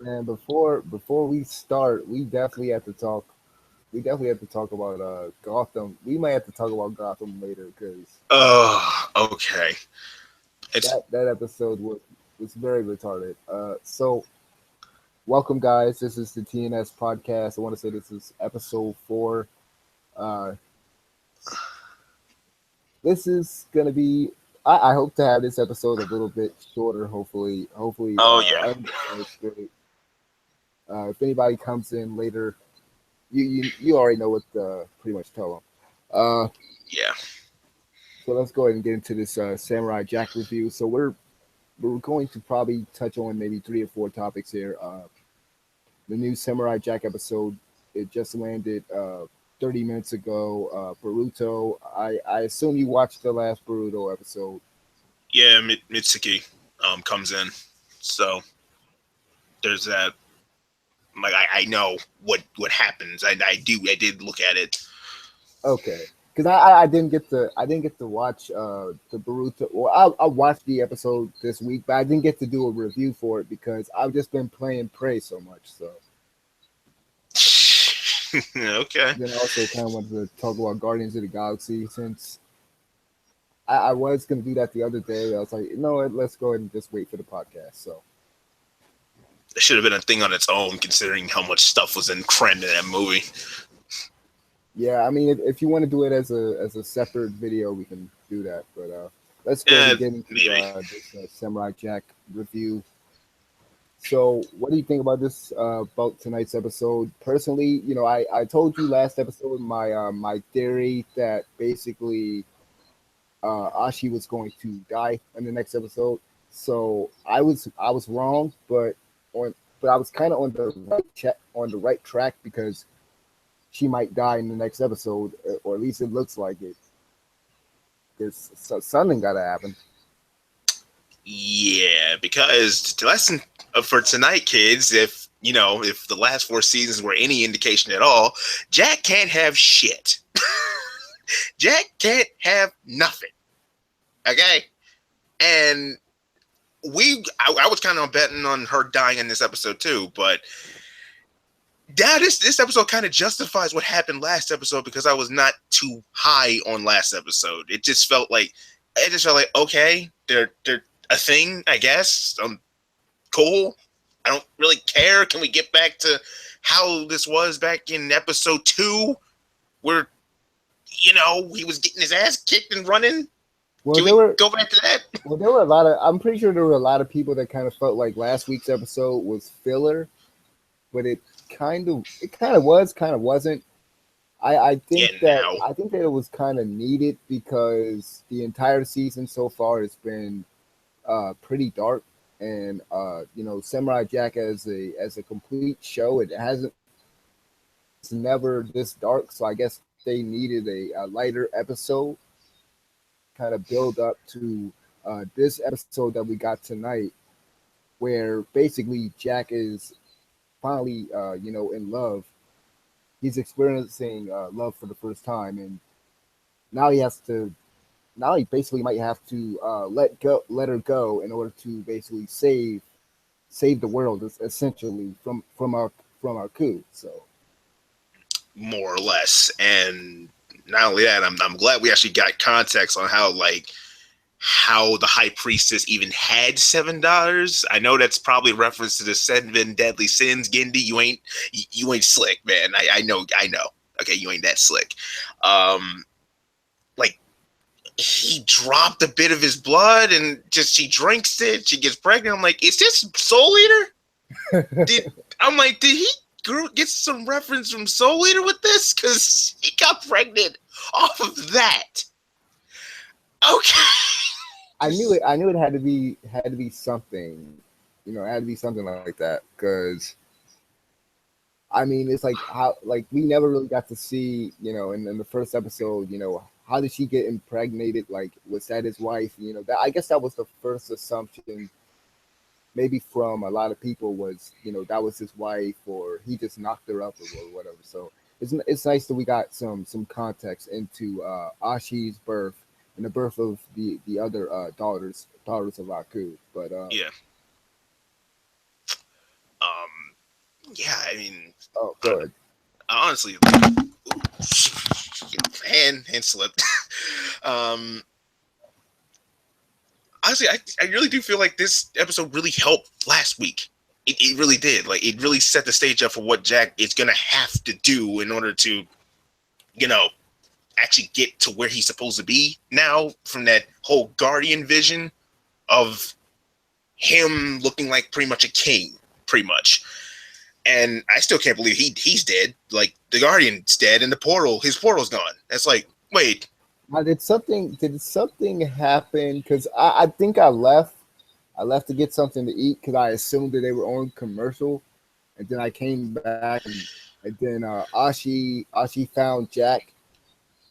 And before we start, we definitely have to talk. We definitely have to talk about Gotham. We might have to talk about Gotham later because Oh, okay. It's that episode was very retarded. So welcome guys. This is the TNS Podcast. I want to say this is episode 4. Uh, this is gonna be. I hope to have this episode a little bit shorter. Hopefully, oh yeah, everything goes great. If anybody comes in later, you already know what to pretty much tell them. yeah. So let's go ahead and get into this Samurai Jack review. So we're going to probably touch on maybe 3 or 4 topics here. The new Samurai Jack episode, it just landed 30 minutes ago. Boruto. I assume you watched the last Boruto episode. Yeah, Mitsuki comes in, so there's that. Like I know what happens. I did look at it. Okay. Because I didn't get to watch the Boruto. Well, I watched the episode this week, but I didn't get to do a review for it because I've just been playing Prey so much. So Okay. then I also kind of wanted to talk about Guardians of the Galaxy since I was going to do that the other day. I was like, you know what, let's go ahead and just wait for the podcast. So It should have been a thing on its own, considering how much stuff was crammed in that movie. yeah, I mean, if you want to do it as a separate video, we can do that. But let's go ahead Yeah, and get into maybe. this Samurai Jack review. So, what do you think about this about tonight's episode? Personally, I told you last episode my theory that basically Ashi was going to die in the next episode. So I was wrong, but I was kind of on the right track because she might die in the next episode, or at least it looks like it. There's something got to happen. Yeah, because the lesson for tonight, kids, if the last 4 seasons were any indication at all, Jack can't have shit. Jack can't have nothing. Okay, and I was kind of betting on her dying in this episode too, but now this episode kind of justifies what happened last episode because I was not too high on last episode. It just felt like okay, they're a thing, I guess. Cool. I don't really care. Can we get back to how this was back in episode 2, where he was getting his ass kicked and running? Well, Can there we were go back to that? well there were a lot of. I'm pretty sure there were a lot of people that kind of felt like last week's episode was filler, but it kind of was, kind of wasn't. I Yeah, think that now. I think that it was kind of needed because the entire season so far has been pretty dark, and Samurai Jack as a complete show, it's never this dark. So I guess they needed a lighter episode, kind of build up to this episode that we got tonight, where basically Jack is finally in love. He's experiencing love for the first time, and now he has to now he basically might have to let her go in order to basically save the world essentially from our coup. So More or less. And not only that, I'm glad we actually got context on how the high priestess even had $7. I know that's probably reference to the 7 deadly sins. Gindi, you ain't slick, man. I know. Okay, you ain't that slick. Like he dropped a bit of his blood and just she drinks it. She gets pregnant. I'm like, is this Soul Eater? Did he get some reference from Soul Eater with this? Because he got pregnant off of that. Okay. I knew it had to be something, it had to be something like that because I mean it's like how like we never really got to see in the first episode how did she get impregnated, like was that his wife, that I guess that was the first assumption maybe from a lot of people was that was his wife or he just knocked her up or whatever. So it's nice that we got some context into Ashi's birth and the birth of the other daughters of Aku. But Yeah. Yeah, I mean, Oh, go ahead. honestly, hand slipped. um, honestly, I really do feel like this episode really helped last week. It really did. Like, it really set the stage up for what Jack is gonna have to do in order to, you know, actually get to where he's supposed to be now, from that whole Guardian vision of him looking like pretty much a king, pretty much. And I still can't believe he's dead. Like, the Guardian's dead, and his portal's gone. That's like, wait. Did something happen? Because I think I left. I left to get something to eat because I assumed that they were on commercial, and then I came back and then Ashi found Jack,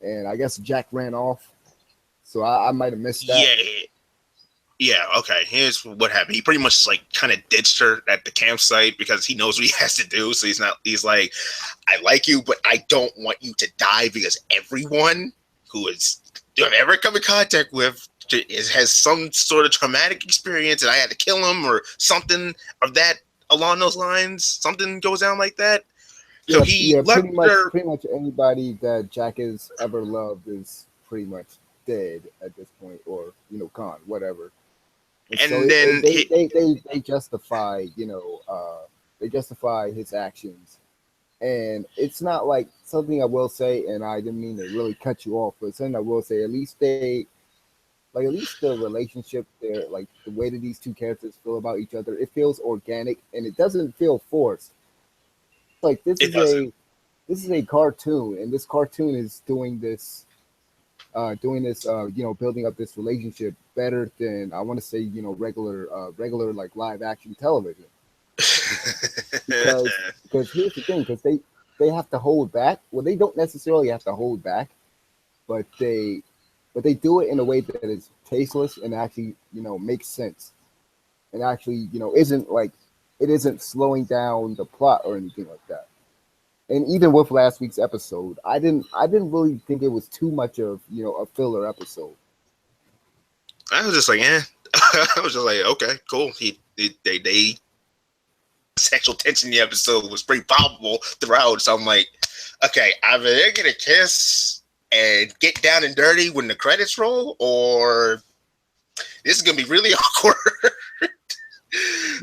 and I guess Jack ran off. So I might have missed that. Yeah, yeah, okay. Here's what happened. He pretty much like kind of ditched her at the campsite because he knows what he has to do. So he's like, I like you, but I don't want you to die because everyone who I've ever come in contact with has some sort of traumatic experience, and I had to kill him or something of that along those lines. Something goes down like that. So he left her. Pretty much anybody that Jack has ever loved is pretty much dead at this point, or gone, whatever. And so then they justify, they justify his actions, and it's not like something I will say, and I didn't mean to really cut you off, but something I will say, at least the relationship there, like the way that these two characters feel about each other, it feels organic and it doesn't feel forced. Like this is a cartoon, and this cartoon is building up this relationship better than, I want to say, regular like live action television. because here's the thing, because they have to hold back. Well, they don't necessarily have to hold back, but they do it in a way that is tasteless and actually makes sense, and actually isn't slowing down the plot or anything like that. And even with last week's episode, I didn't really think it was too much of a filler episode. I was just like, I was just like, okay, cool. They sexual tension in the episode was pretty palpable throughout. So I'm like, okay, either they're gonna kiss and get down and dirty when the credits roll, or this is gonna be really awkward.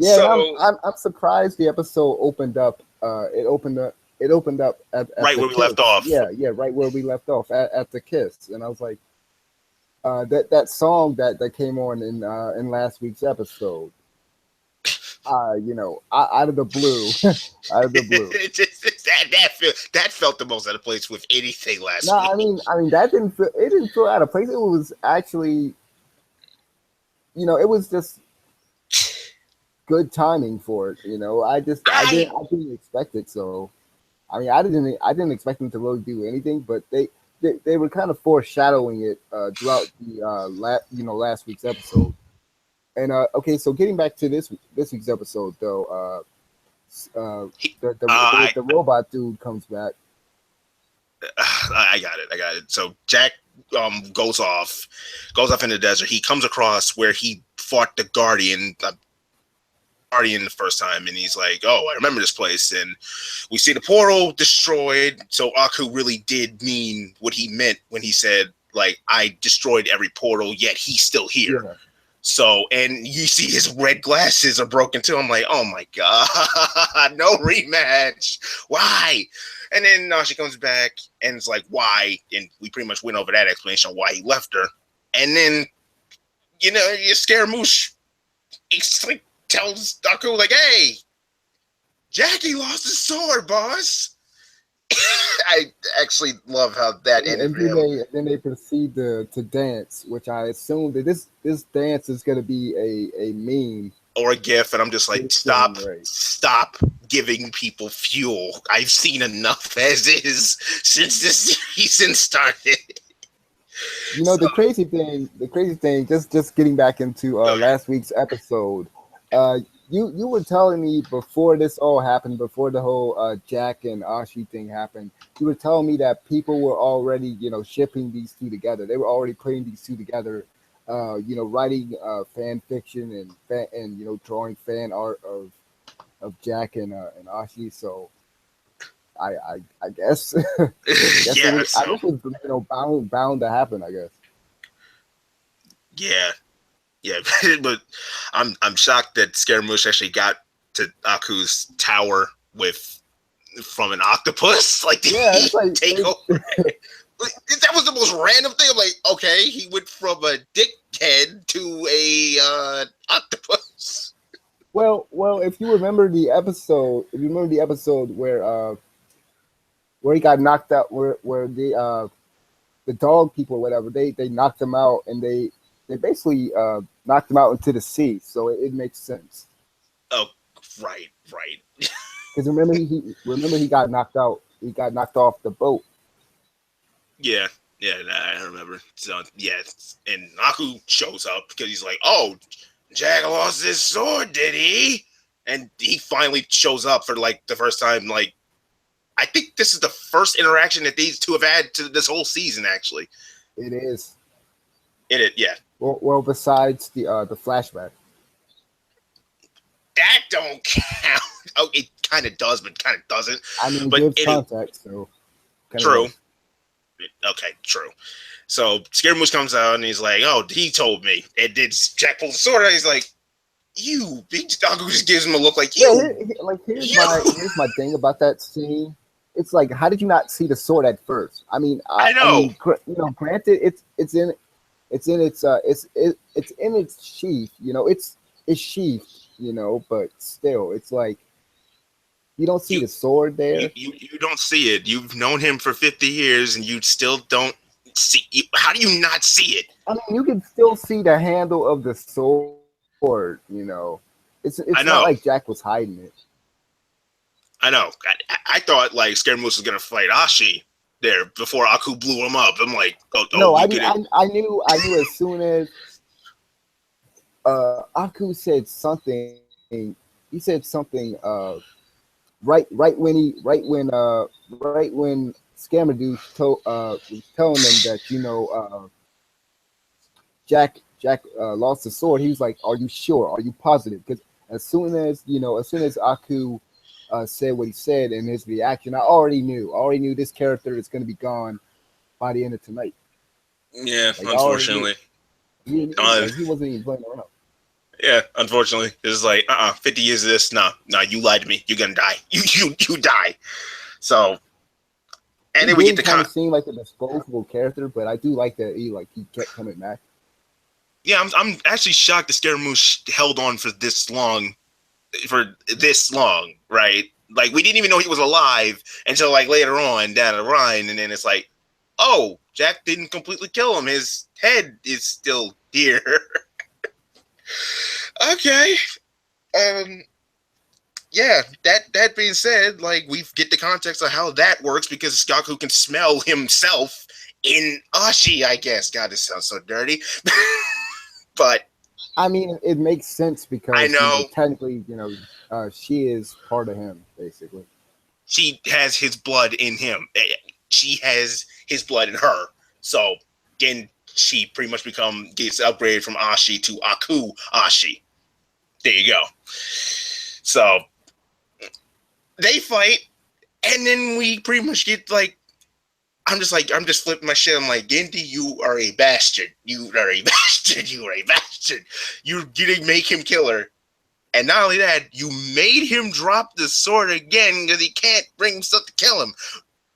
Yeah, so, I'm surprised the episode opened up. It opened up at right where we left off. Yeah, right where we left off at the kiss, and I was like, that song that came on in last week's episode. Out of the blue, out of the blue. that felt the most out of place with anything last week. I mean that didn't feel out of place. It was actually, it was just good timing for it. I didn't expect it. So, I mean, I didn't expect them to really do anything, but they were kind of foreshadowing it throughout the last week's episode. And okay, so getting back to this week's episode, though, the robot dude comes back. I got it. So Jack goes off in the desert. He comes across where he fought the Guardian the first time, and he's like, "Oh, I remember this place." And we see the portal destroyed. So Aku really did mean what he meant when he said, like, "I destroyed every portal, yet he's still here." Yeah. So, and you see his red glasses are broken too. I'm like, oh my God, no rematch. Why? And then she comes back and it's like, why? And we pretty much went over that explanation of why he left her. And then, your Scaramouche like, tells Aku, like, hey, Jackie lost his sword, boss. I actually love how that ended. And then they proceed to dance, which I assume that this dance is going to be a meme or a gif, and I'm just like, stop giving people fuel. I've seen enough as is since this season started. The crazy thing, just getting back into last week's episode, you were telling me before this all happened, before the whole Jack and Ashi thing happened, you were telling me that people were already, shipping these two together. They were already putting these two together, writing fan fiction and drawing fan art Jack and Ashi. So I guess guess it Yeah, was I so guess it was bound to happen. I guess. yeah, yeah, but I'm shocked that Scaramouche actually got to Aku's tower with from an octopus. Like, did Yeah, he it's like take over? That was the most random thing. I'm like, okay, he went from a dickhead to a octopus. well, if you remember the episode where he got knocked out, where the dog people or whatever they knocked him out and they basically knocked him out into the sea. So it makes sense Oh, right, right. because remember he got knocked out. He got knocked off the boat. Yeah, yeah, I remember. So yeah, and Aku shows up because he's like, "Oh, Jack lost his sword, did he?" And he finally shows up for like the first time. Like, I think this is the first interaction that these two have had to this whole season. Actually, It is. yeah. Well, besides the flashback. That don't count. Oh, it kind of does, but kind of doesn't. I mean, it But gives anyway, context, so kind of true. does. Okay, true. So Scaramouche comes out and he's like, "Oh, he told me." And did Jack pull the sword out? He's like, "You." Big Dog just gives him a look like, Yeah, "You, here's you." my thing about that scene. It's like, how did you not see the sword at first? I mean, I know. granted, it's in its sheath. It's sheathed. But still, it's like you don't see You, the sword you, there. you don't see it. You've known him for 50 years, and you still don't see. How do you not see it? I mean, you can still see the handle of the sword. It's I not know. like Jack was hiding it. I know. I thought like Scaramouche was gonna fight Ashi there before Aku blew him up. I'm like, oh, No, we I could. mean, I knew as soon as Aku said something. He said something. Right when Scammerdude was telling them that Jack lost the sword. He was like, "Are you sure? Are you positive?" Because as soon as Aku said what he said and his reaction, I already knew. I already knew this character is going to be gone by the end of tonight. Yeah, Like I already knew. unfortunately. Like he wasn't even playing around. Yeah, unfortunately, it's like 50 years of this. Nah, you lied to me. You're gonna die. You die. So, and He then we get did the kind of seem like a disposable character, but I do like that he kept coming back. Yeah, I'm actually shocked that Scaramouche held on for this long, right? Like we didn't even know he was alive until like later on down the line, and then it's like, oh, Jack didn't completely kill him. His head is still here. Okay. Um. Yeah. That being said, like we get the context of how that works because Skaku can smell himself in Ashi. I guess. God, this sounds so dirty. But I mean, it makes sense I because know technically, she is part of him, basically. she has his blood in him. She has his blood in her. So then she pretty much gets upgraded from Ashi to Aku Ashi. There you go. So they fight, and then we pretty much get like I'm just flipping my shit. I'm like, Gendy, you are a bastard. You are a bastard. You are a bastard. You didn't make him kill her. And not only that, you made him drop the sword again because he can't bring himself to kill him.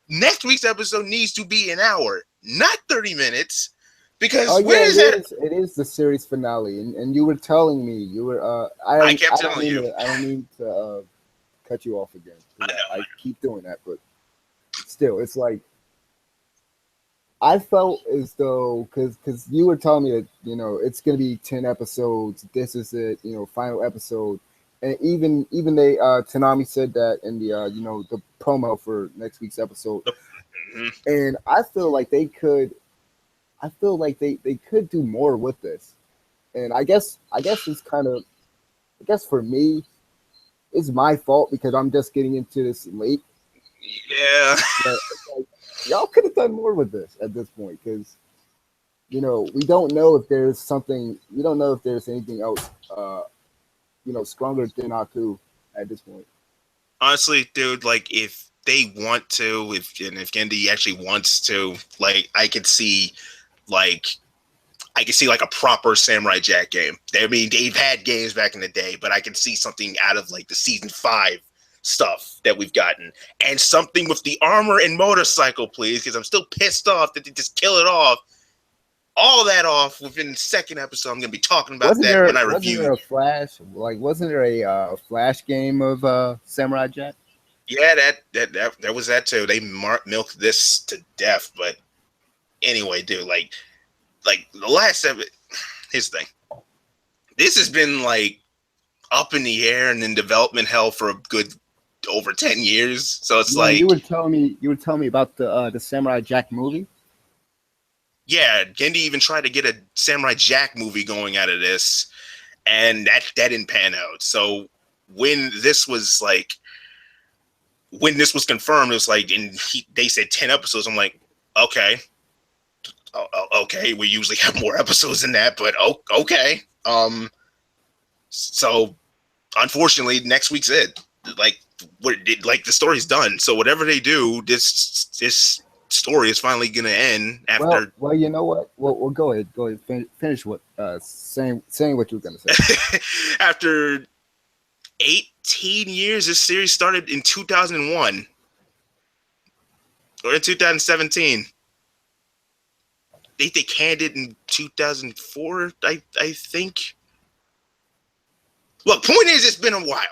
Next week's episode needs to be an hour, not 30 minutes. Oh Because yeah, where it is that? is. It is the series finale, and you were telling me you were. I kept telling you. I don't mean to cut you off again I because know. I keep doing that, but still, it's like I felt as though because you were telling me that it's gonna be 10 episodes. This is it, final episode, and even they Tanami said that in the the promo for next week's episode, Mhm. and I feel like they could. I feel like they could do more with this, and I guess it's kind of I guess for me it's my fault because I'm just getting into this late. Yeah. But like, y'all could have done more with this at this point because we don't know if there's something. We don't know if there's anything else. Stronger than Aku. at this point. Honestly, dude, like if they want to, if Gendy actually wants to, like like I can see like a proper Samurai Jack game. I mean, they've had games back in the day, but I can see something out of like the season 5 stuff that we've gotten, and something with the armor and motorcycle, please, because I'm still pissed off that they just kill it off, all that off within the second episode. I'm gonna be talking about that when I Wasn't review. there a Flash? Like, wasn't there a Flash game of Samurai Jack? Yeah, that was that too. They milked this to death, but anyway, dude, like the last of it. Here's the thing. This has been like up in the air and in development hell for a good over 10 years. So it's Yeah, like, you were telling me about the Samurai Jack movie. yeah, Gendy even tried to get a Samurai Jack movie going out of this, and that didn't pan out. So when this was confirmed, it was like, and they said 10 episodes. I'm like, okay, okay, we usually have more episodes than that, but okay. So unfortunately, next week's it. Like the story's done. So whatever they do, this story is finally gonna end after. Well, you know what? Well, go ahead, finish what saying what you were gonna say. After 18 years, this series started in 2001 or in 2017. They canned it in 2004, I think. Look, point is, it's been a while.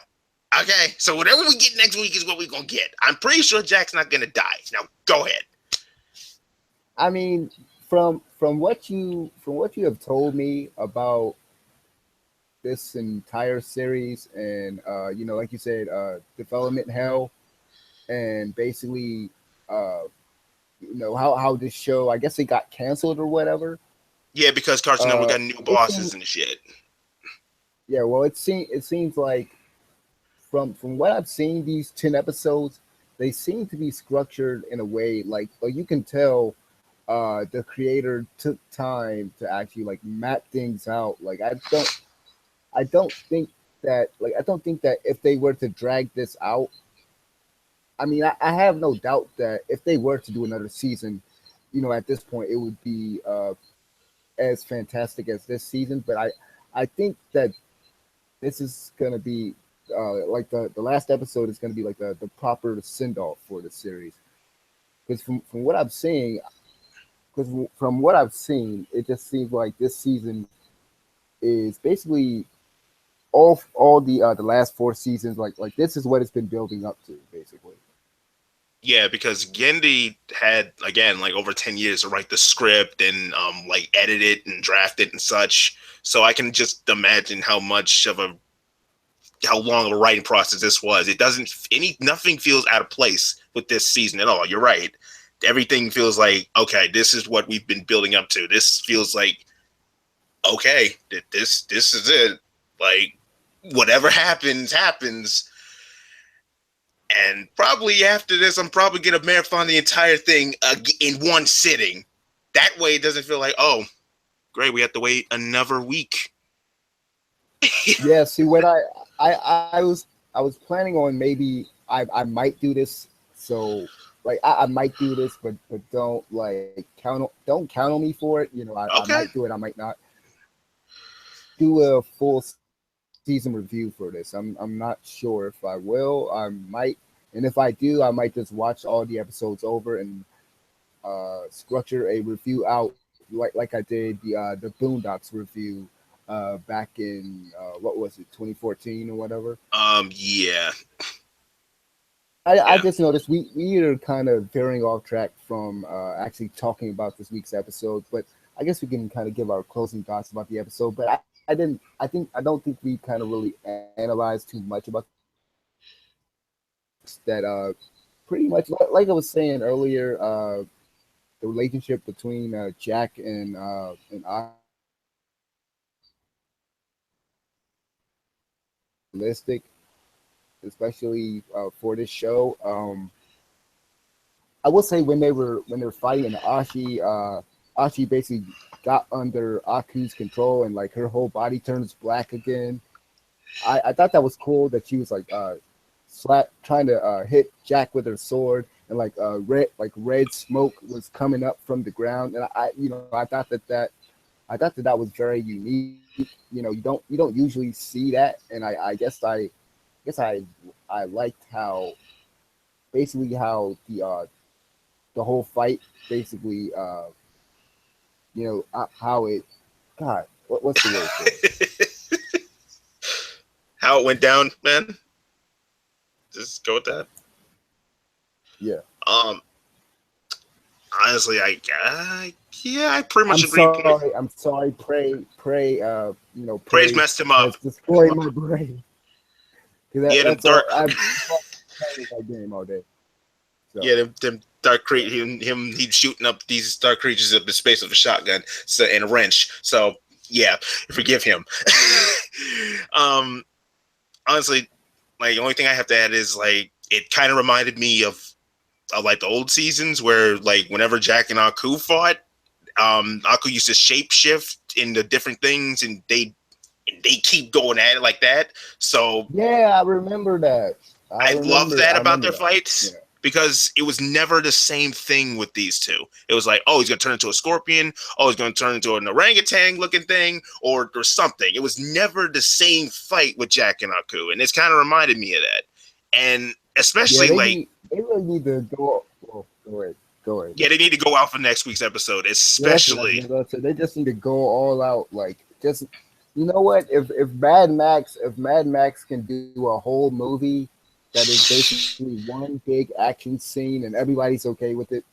Okay, so whatever we get next week is what we're gonna get. I'm pretty sure Jack's not gonna die. Now, go ahead. I mean, from what you have told me about this entire series, and like you said, development hell, and basically, how this show, I guess it got canceled or whatever. Yeah, because Cartoon Network got new bosses and shit. Yeah, well, it seems like from what I've seen, these 10 episodes, they seem to be structured in a way like you can tell the creator took time to actually like map things out. Like I don't think that if they were to drag this out, I mean, I have no doubt that if they were to do another season, at this point it would be as fantastic as this season. But I think that this is gonna be like the last episode is gonna be like the proper send off for the series. Because from what I'm seeing, it just seems like this season is basically all the last 4 seasons. Like this is what it's been building up to, basically. Yeah, because Gendy had, again, like over 10 years to write the script and like edit it and draft it and such. So I can just imagine how long of a writing process this was. Nothing feels out of place with this season at all. You're right. Everything feels like, okay, this is what we've been building up to. This feels like, okay, this is it. Like whatever happens. And probably after this, I'm probably going to marathon the entire thing in one sitting. That way it doesn't feel like, oh, great, we have to wait another week. Yeah, see, what I was planning on, maybe I might do this. So like I might do this, but don't like don't count on me for it. I might do it, I might not. Do a full season review for this. I'm not sure if I will. I might, and if I do, I might just watch all the episodes over and structure a review out like I did the Boondocks review back in what was it, 2014 or whatever. Yeah. I just noticed we are kind of veering off track from actually talking about this week's episode, but I guess we can kind of give our closing thoughts about the episode. But I don't think we kind of really analyzed too much about that. Pretty much like I was saying earlier, the relationship between Jack and realistic, especially for this show. I will say when they were fighting, and Ashi basically got under Aku's control, and like her whole body turns black again. I thought that was cool that she was like trying to hit Jack with her sword, and red smoke was coming up from the ground, and I thought that was very unique. You don't usually see that, and I liked how basically how the whole fight basically how it God what's the word for it? How it went down, man. Just go with that. Yeah. Honestly, I pretty much agree. I'm sorry. Praise Prey messed him up. has destroyed my brain. Yeah, them That's dark. all. I've played that game all day. So. Yeah, them dark creatures. He's shooting up these dark creatures up in space with a shotgun, and a wrench. So yeah, forgive him. Honestly, like the only thing I have to add is like it kind of reminded me of like the old seasons where like whenever Jack and Aku fought, Aku used to shapeshift into different things, and they keep going at it like that. So yeah, I remember that. I love that about their that. fights. Yeah. Because it was never the same thing with these two. It was like, oh, he's going to turn into a scorpion. Oh, he's going to turn into an orangutan looking thing or something. It was never the same fight with Jack and Aku. And it's kind of reminded me of that. And especially they really need to go. Well, go ahead. Yeah, they need to go out for next week's episode, especially. Yeah, they just need to go all out. Like, just, you know what? If Mad Max can do a whole movie that is basically one big action scene and everybody's okay with it,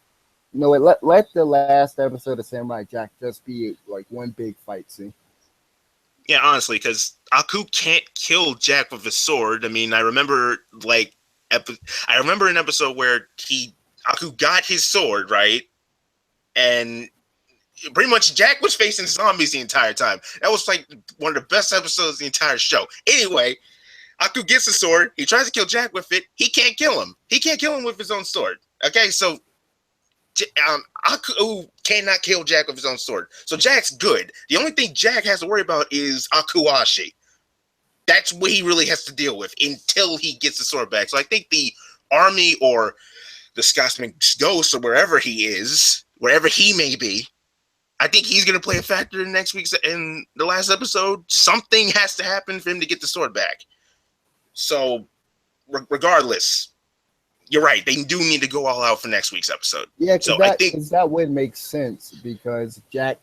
you know what? Let the last episode of Samurai Jack just be like one big fight scene. Yeah, honestly, because Aku can't kill Jack with his sword. I mean, I remember an episode where Aku got his sword, right? And pretty much Jack was facing zombies the entire time. That was like one of the best episodes of the entire show. Anyway, Aku gets the sword. He tries to kill Jack with it. He can't kill him. He can't kill him with his own sword. Okay, so Aku cannot kill Jack with his own sword. So Jack's good. The only thing Jack has to worry about is Akuashi. That's what he really has to deal with until he gets the sword back. So I think the army or the Scotsman's ghost or wherever he is, wherever he may be, I think he's going to play a factor in in the last episode. Something has to happen for him to get the sword back. So, regardless, you're right. They do need to go all out for next week's episode. Yeah, so I think that would make sense because Jack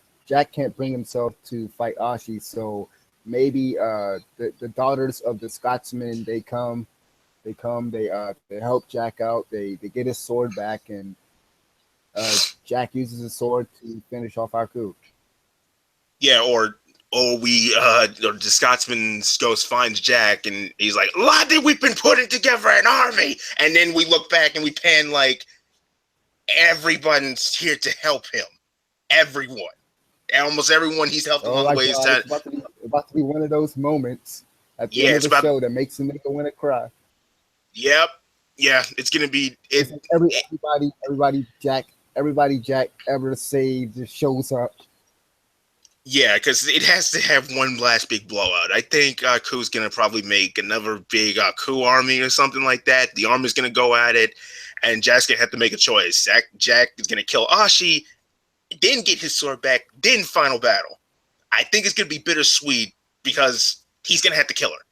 can't bring himself to fight Ashi. So maybe the daughters of the Scotsmen they help Jack out. They get his sword back, and Jack uses his sword to finish off Aku. Yeah, or the Scotsman's ghost finds Jack and he's like, "Laddie, we've been putting together an army," and then we look back and we pan like everyone's here to help him. Everyone, almost everyone he's helped along the way. It's about to be one of those moments at the end of the show that makes him make a winner cry. Yep, yeah, it's gonna be it. Everybody Jack ever saved just shows up. Yeah, because it has to have one last big blowout. I think Aku's going to probably make another big Aku army or something like that. The army's going to go at it, and Jack's going to have to make a choice. Jack is going to kill Ashi, then get his sword back, then final battle. I think it's going to be bittersweet because he's going to have to kill her.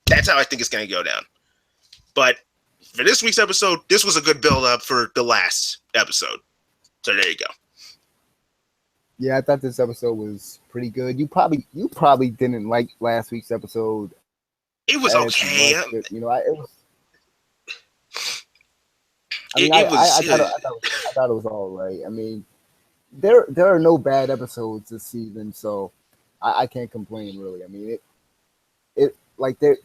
That's how I think it's going to go down. But for this week's episode, this was a good build-up for the last episode. So there you go. Yeah, I thought this episode was pretty good. You probably didn't like last week's episode. It was okay. I thought it was all right. I mean, there are no bad episodes this season, so I can't complain really. I mean, like I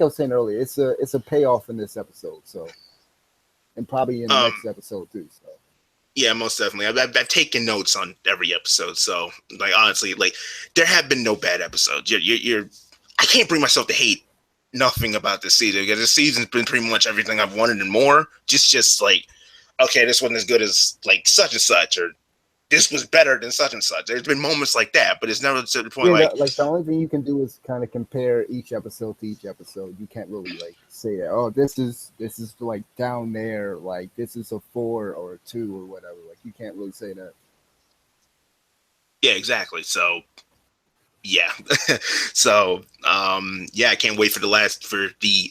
was saying earlier, it's a payoff in this episode. So, and probably in the next episode too. So. Yeah, most definitely. I've taken notes on every episode, so like honestly, like there have been no bad episodes. I can't bring myself to hate nothing about this season because this season's been pretty much everything I've wanted and more. Just like, okay, this wasn't as good as like such and such, or this was better than such and such. There's been moments like that, but it's never to the point Yeah, like like the only thing you can do is kind of compare each episode to each episode. You can't really like say that. Oh, this is like down there. Like this is a 4 or a 2 or whatever. Like you can't really say that. yeah, exactly. So yeah, so yeah, I can't wait for the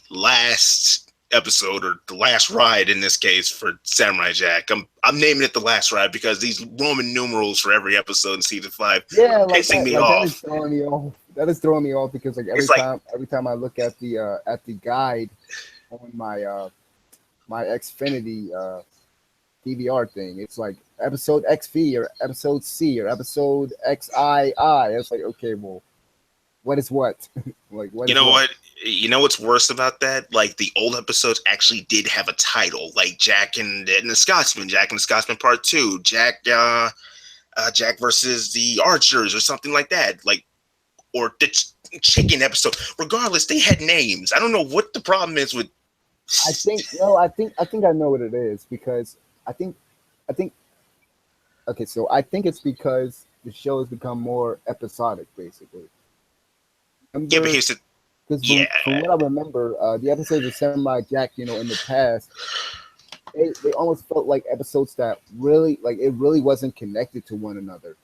last episode or the last ride in this case for Samurai Jack. I'm naming it the last ride because these Roman numerals for every episode in season 5 Yeah, are like pissing that. me Like that is off. throwing me off. That is throwing me off because like It's like every time I look at the guide on my Xfinity DVR thing, it's like episode XV or episode C or episode XII. It's like okay, well, what is what? Like what you is know what? what? You know what's worse about that? Like the old episodes actually did have a title, like Jack and the Scotsman, Jack and the Scotsman Part 2, Jack versus the Archers, or something like that. Like, or the chicken episode. Regardless, they had names. I don't know what the problem is with. I think no, I think I know what it is because I think I think okay, so I think it's because the show has become more episodic, basically. Yeah, but Remember, here's the because yeah. from what I remember, the episodes of Samurai Jack, in the past, they almost felt like episodes that really like it really wasn't connected to one another.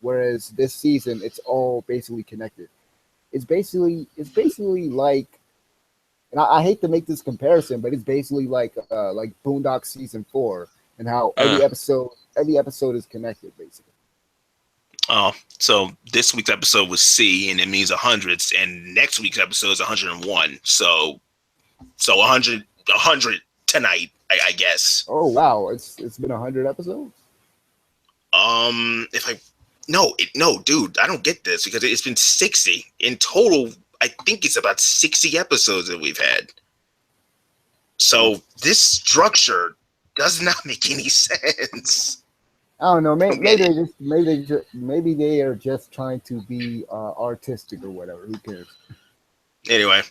Whereas this season, it's all basically connected. It's basically like, and I hate to make this comparison, but it's basically like Boondock season 4, and how every episode is connected, basically. Oh, so this week's episode was C, and it means 100s, and next week's episode is 101. So 100 tonight, I guess. Oh wow, it's been 100 episodes. If I no, dude, I don't get this because it's been 60 in total. I think it's about 60 episodes that we've had. So this structure does not make any sense. I don't know. Don't get it. Maybe they are just trying to be artistic or whatever. Who cares? Anyway,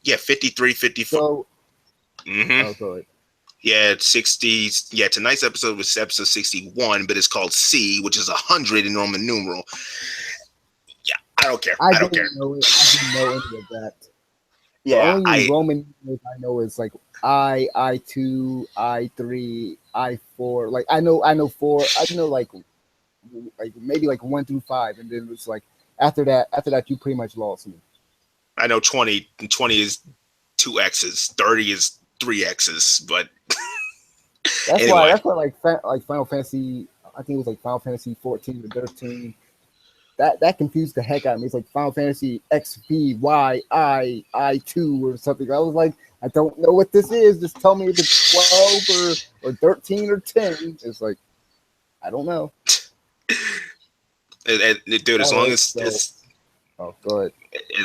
yeah, 53, 54. So, Mm-hmm. oh, sorry. Yeah, it's 60. Yeah, tonight's episode was episode 61, but it's called C, which is 100 in Roman numeral. Yeah, I don't care. I don't care. I didn't know any of that. Yeah, The only Roman numerals I know is like I2, I3, I4. Like I know 4. I know like maybe like 1 through 5, and then it's like after that you pretty much lost me. I know 20, and 20 is 2 X's, 30 is 3 X's, but anyway. That's why like Final Fantasy, I think it was like Final Fantasy 14 or 13. That confused the heck out of me. It's like Final Fantasy XVY I2 or something. I was like, I don't know what this is. Just tell me if it's 12 or 13 or 10. It's like, I don't know. Dude, as long as this, go ahead.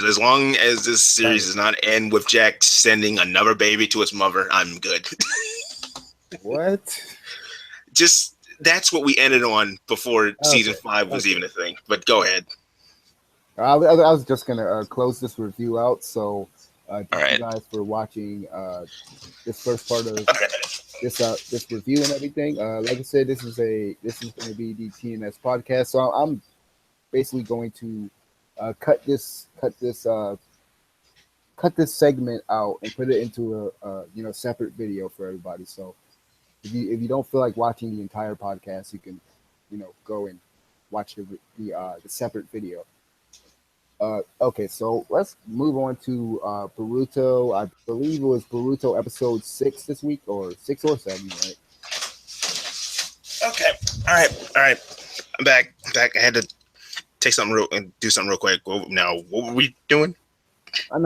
as long as this series does not end with Jack sending another baby to his mother, I'm good. What? Just that's what we ended on before season 5 was even a thing. But go ahead. I was just gonna close this review out. So, thank right. you guys for watching this first part of this review and everything. Like I said, this is going to be the TNS podcast. So I'm basically going to cut this segment out and put it into a separate video for everybody. So if you don't feel like watching the entire podcast, you can go and watch the separate video. Okay, so let's move on to Boruto. I believe it was Boruto episode 6 this week, or 6 or 7, right? Okay. All right. I'm back. I had to do something real quick. Now, what were we doing?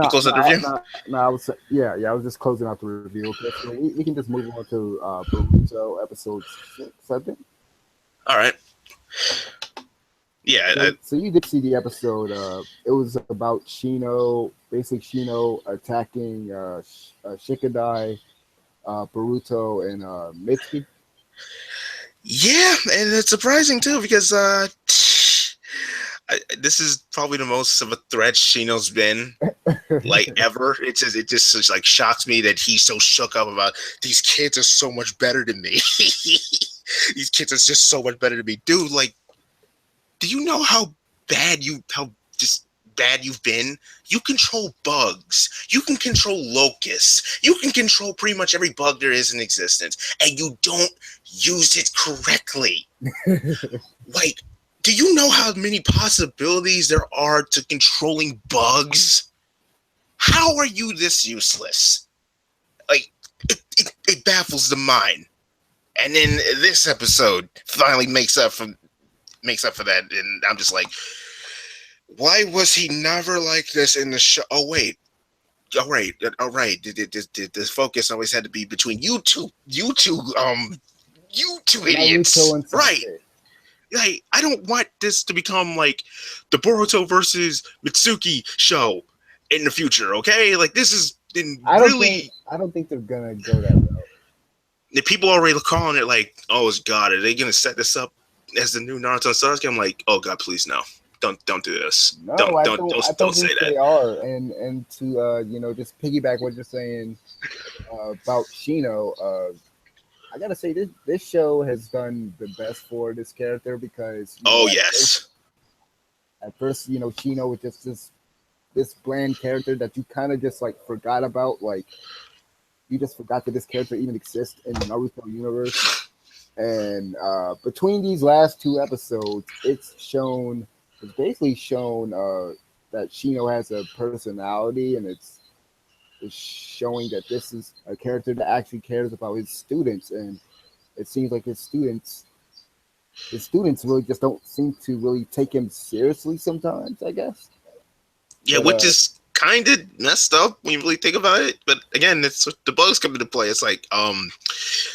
Close out the review? I was just closing out the review. Okay, so we can just move on to Boruto episode 6, I think. All right. Yeah. So you did see the episode. It was about Shino attacking Shikadai, Boruto, and Mitsuki. Yeah, and it's surprising too because this is probably the most of a threat Shino's been like ever. It just like shocks me that he's so shook up about these kids are so much better than me. These kids are just so much better than me, dude. Like, do you know how just bad you've been? You control bugs. You can control locusts. You can control pretty much every bug there is in existence, and you don't use it correctly. Like, do you know how many possibilities there are to controlling bugs? How are you this useless? Like, it baffles the mind. And then this episode finally makes up for that, and I'm just like, why was he never like this in the show? Oh wait, all right. This focus always had to be between you two idiots, right? Like, I don't want this to become like the Boruto versus Mitsuki show in the future. Okay, like this is I don't think they're gonna go that route. The people are already calling it like, oh God, are they gonna set this up as the new Naruto and Sasuke? I'm like, oh God, please no. Don't do this. No, don't think say that. They are, and to just piggyback what you're saying about Shino. I gotta say this show has done the best for this character because yes. At first, Shino was just this bland character that you kind of just like forgot about. Like you just forgot that this character even exists in the Naruto universe. And between these last two episodes, it's basically shown that Shino has a personality, and it's showing that this is a character that actually cares about his students, and it seems like his students really just don't seem to really take him seriously sometimes, I guess. Yeah, but, which is kind of messed up when you really think about it. But again, it's the bugs come into play. It's like,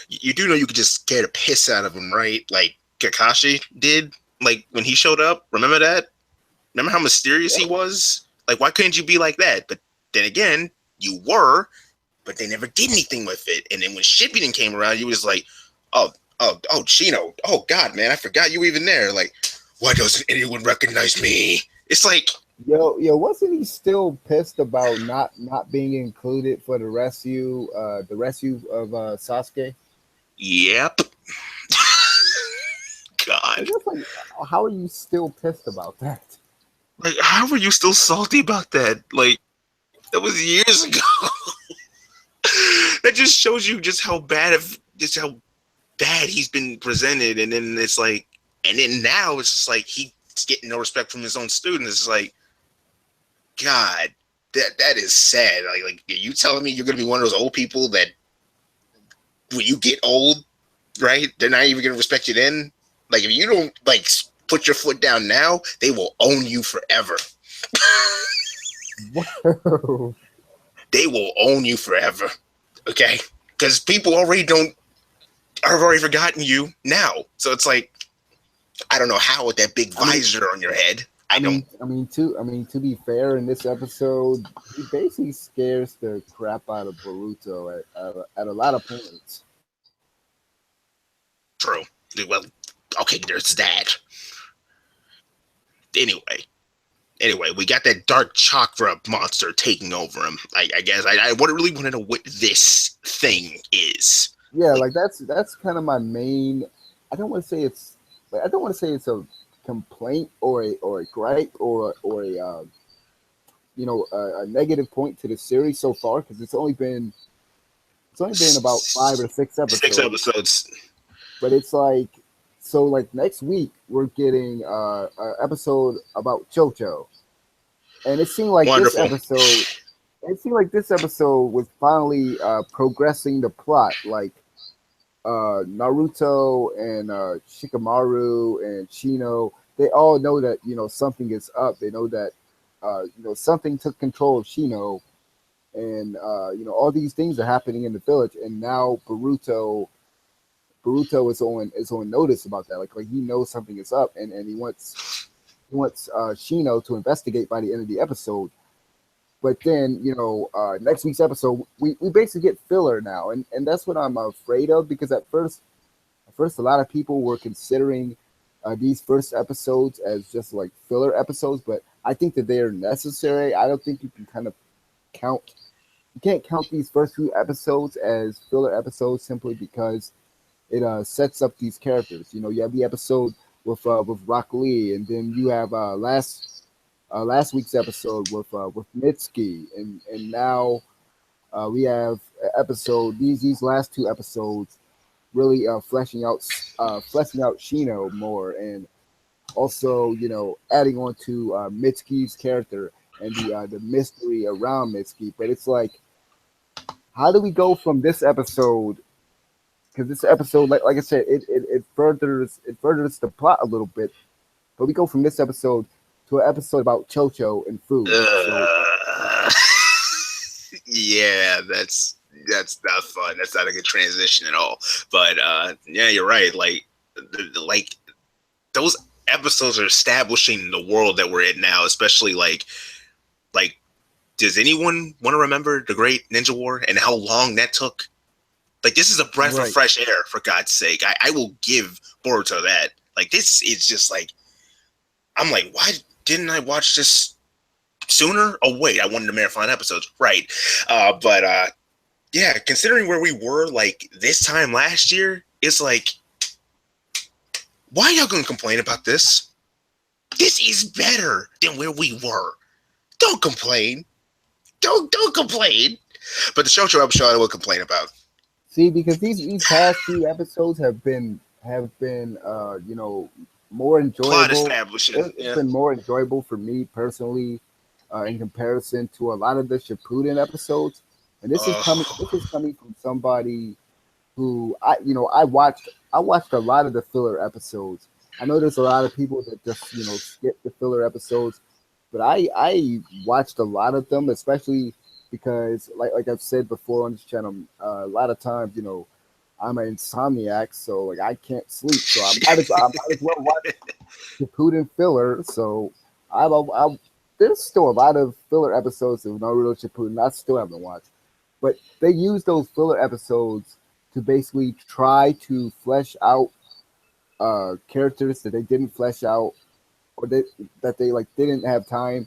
you do know you could just scare the piss out of him, right? Like Kakashi did, like when he showed up. Remember that? Remember how mysterious he was? Like, why couldn't you be like that? But then again, you were, but they never did anything with it. And then when Shippuden came around, you was like, oh, Chino. Oh God, man, I forgot you were even there. Like, why doesn't anyone recognize me? It's like, Yo, wasn't he still pissed about not being included for the rescue of Sasuke? Yep. God. Like, how are you still pissed about that? Like, how are you still salty about that? Like, that was years ago. That just shows you just how bad he's been presented, and then it's like, and then now it's just like he's getting no respect from his own students. It's like, God, that is sad. Like you telling me you're gonna be one of those old people that when you get old, right? They're not even gonna respect you then. Like if you don't like put your foot down now, they will own you forever. Whoa. They will own you forever. Okay? Because people have already forgotten you now. So it's like, I don't know how with that big visor on your head. I mean, to be fair, in this episode, he basically scares the crap out of Boruto at a lot of points. True. Well, okay, there's that. Anyway, we got that dark chakra monster taking over him. I guess I really want to know what this thing is. Yeah, like that's kind of my main. I don't want to say it's a complaint or a gripe or a negative point to the series so far, because it's only been about 5 or 6 episodes. 6 episodes. But it's like, so like next week we're getting an episode about Chocho, and it seemed like Wonderful. this episode was finally progressing the plot. Like Naruto and Shikamaru and Chino, they all know that something is up. They know that something took control of Chino, and all these things are happening in the village. And now Boruto is on notice about that. Like he knows something is up, and he wants Shino to investigate by the end of the episode. But then, next week's episode, we basically get filler now, and that's what I'm afraid of, because at first, a lot of people were considering these first episodes as just like filler episodes, but I think that they are necessary. I don't think you can you can't count these first few episodes as filler episodes simply because it sets up these characters. You know, you have the episode with Rock Lee, and then you have last week's episode with Mitski, and now we have an episode. These last two episodes really fleshing out Shino more, and also adding on to Mitski's character and the mystery around Mitski. But it's like, how do we go from this episode? Because this episode, like I said, it furthers the plot a little bit. But we go from this episode to an episode about Chocho and food. So Uh, yeah, that's not fun. That's not a good transition at all. But yeah, you're right. Like those episodes are establishing the world that we're in now, especially like does anyone want to remember the Great Ninja War and how long that took? Like, this is a breath of right, fresh air, for God's sake. I will give Boruto that. Like, this is just like, I'm like, why didn't I watch this sooner? Oh, wait, I wanted the marathon episodes. Right. But yeah, considering where we were, like, this time last year, it's like, why y'all gonna complain about this? This is better than where we were. Don't complain. Don't complain. But the Shoujo episode I will complain about. see, because these past few episodes have been more Plot enjoyable. establishing. It's Yeah. been more enjoyable for me personally, in comparison to a lot of the Shippuden episodes. And this is coming. Oh. This is coming from somebody who I watched a lot of the filler episodes. I know there's a lot of people that just skip the filler episodes, but I watched a lot of them, especially because like I've said before on this channel, a lot of times I'm an insomniac, so like I can't sleep, so I might as well watch Shippuden filler. So I there's still a lot of filler episodes of Naruto Shippuden I still haven't watched, but they use those filler episodes to basically try to flesh out characters that they didn't flesh out, or that they like didn't have time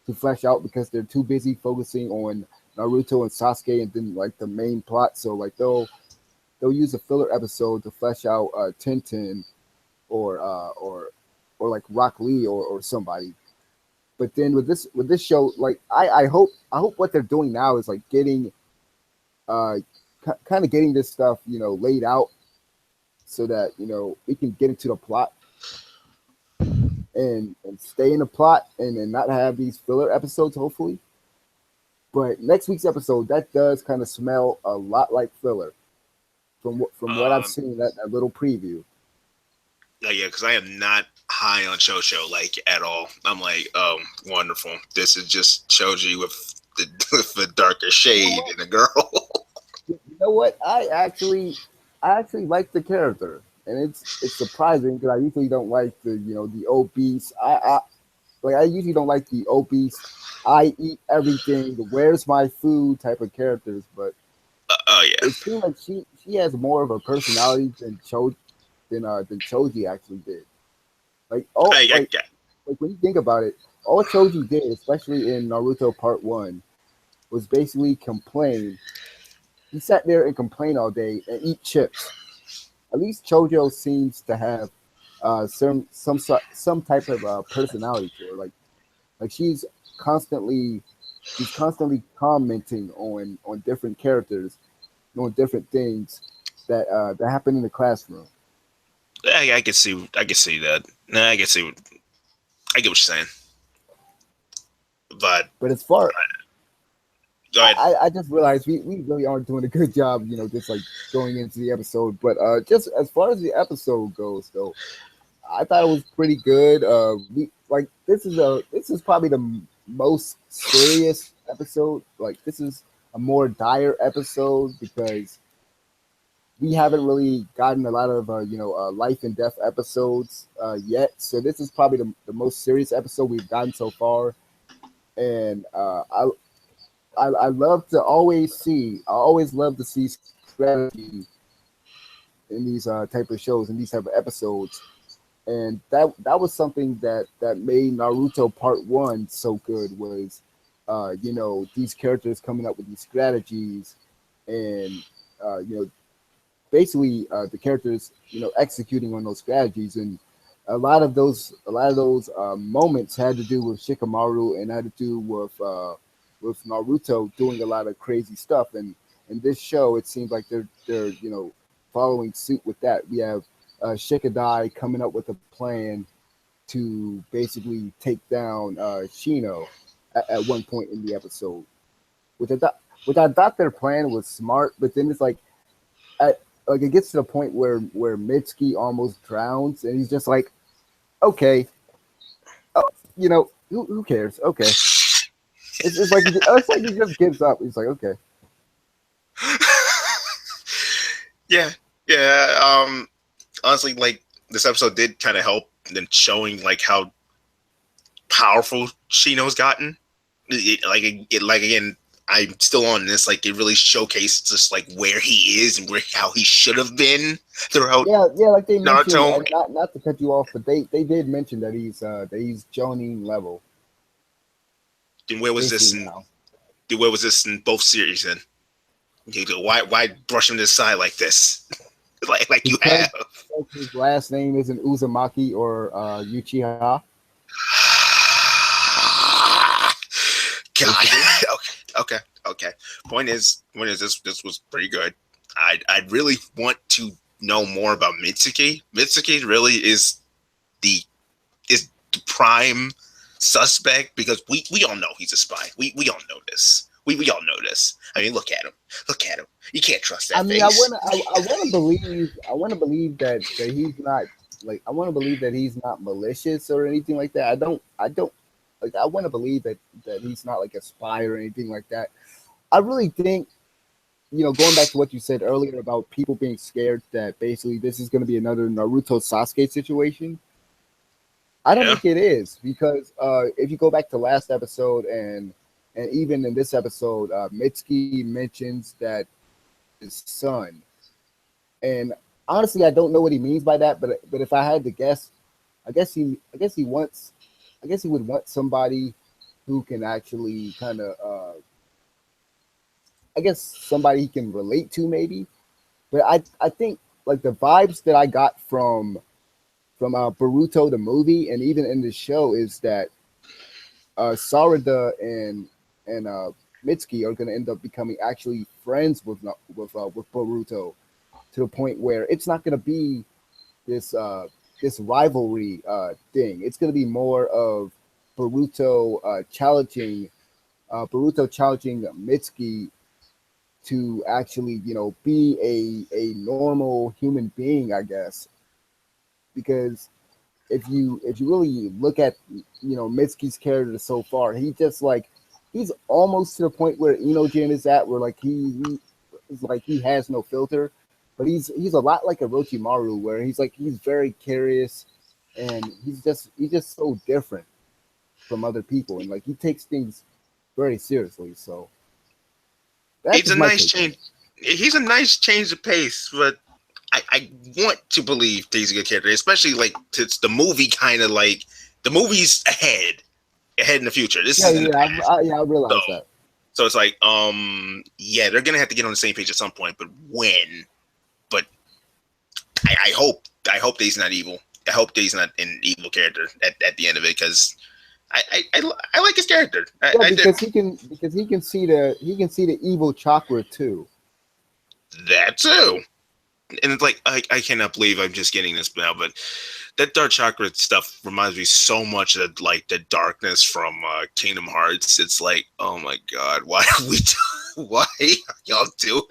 to flesh out because they're too busy focusing on Naruto and Sasuke and then like the main plot. So like they'll use a filler episode to flesh out Tintin or or like Rock Lee or somebody. But then with this show, like I hope what they're doing now is like getting uh kind of getting this stuff laid out so that we can get into the plot and stay in the plot and not have these filler episodes, hopefully. But next week's episode, that does kind of smell a lot like filler from what I've Um, seen, that little preview. yeah, because I am not high on Chocho like at all. I'm like, oh, wonderful. This is just Choji with the darker You know shade what? and a girl. You know what? I actually like the character, and it's surprising because I usually don't like the obese. I usually don't like the obese. I eat everything. Where's my food type of characters, but Oh yeah, it seems like she has more of a personality than Choji actually did. Like oh I like when you think about it, all Choji did, especially in Naruto Part One, was basically complain. He sat there and complain all day and eat chips. At least Chojo seems to have some type of personality to her. Like constantly she's constantly commenting on different characters, on different things that happen in the classroom. I can see that. Nah, I get what you're saying. But But as far go ahead. I just realized we really aren't doing a good job, just like going into the episode. But just as far as the episode goes, though, I thought it was pretty good. We like this is probably the most serious episode. Like this is a more dire episode because we haven't really gotten a lot of life and death episodes yet. So this is probably the most serious episode we've gotten so far, and I love to always see. I always love to see strategy in these type of shows and these type of episodes, and that was something that made Naruto Part One so good was, these characters coming up with these strategies, and uh, you know basically the characters, executing on those strategies, and a lot of those moments had to do with Shikamaru and had to do with Naruto doing a lot of crazy stuff. And in this show, it seems like they're following suit with that. We have Shikadai coming up with a plan to basically take down Shino at one point in the episode, which I thought their plan was smart, but then it's at, like it gets to the point where Mitsuki almost drowns, and he's just like, okay, who cares? Okay, it's like he just gives up. He's like, okay, Yeah, yeah. Honestly, like this episode did kind of help in showing like how powerful Shino's gotten. Like again, I'm still on this. Like it really showcased just like where he is and how he should have been throughout yeah. Like they mentioned, Naruto. and not to cut you off, but they did mention that he's Jonin level. And where was this Basically in? now. Where was this in both series? Then why brush him to the side like this? like you Because have. his last name isn't Uzumaki or Uchiha. God. Basically. Okay. Point is, this was pretty good. I'd really want to know more about Mitsuki. Mitsuki really is the prime suspect because we all know he's a spy. We all know this. We all know this. I mean, look at him. Look at him. You can't trust that I mean, face. I want to believe that he's not like I want to believe that he's not malicious or anything like that. I don't like I want to believe that he's not like a spy or anything like that. I really think going back to what you said earlier about people being scared that basically this is going to be another Naruto Sasuke situation. I don't Yeah. think it is because if you go back to last episode and even in this episode, Mitsuki mentions that his son, and honestly, I don't know what he means by that. But if I had to guess, I guess he would want somebody who can actually kind of I guess somebody he can relate to maybe. But I think like the vibes that I got from Boruto the movie and even in the show is that Sarada and Mitsuki are going to end up becoming actually friends with Boruto to the point where it's not going to be this this rivalry thing. It's going to be more of Boruto Boruto challenging Mitsuki to actually be a normal human being, I guess, because if you really look at Mitsuki's character so far, he's almost to the point where Inojin is at, where like he is like he has no filter, but he's a lot like a Orochimaru, where he's very curious, and he's just so different from other people, and like he takes things very seriously. So that's It's a just my nice take on change. it. He's a nice change of pace, but I want to believe that he's a good character, especially like it's the movie kind of like the movie's ahead in the future. This Yeah, is in the yeah, past. I So realize that. so it's like yeah, they're gonna have to get on the same page at some point, but when? But I hope that he's not evil. I hope that he's not an evil character at the end of it because I like his character. Yeah, I did because he can see the evil chakra too. that too. And it's like I cannot believe I'm just getting this now, but that dark chakra stuff reminds me so much of like the darkness from Kingdom Hearts. It's like, oh my god, why are we? Why are y'all doing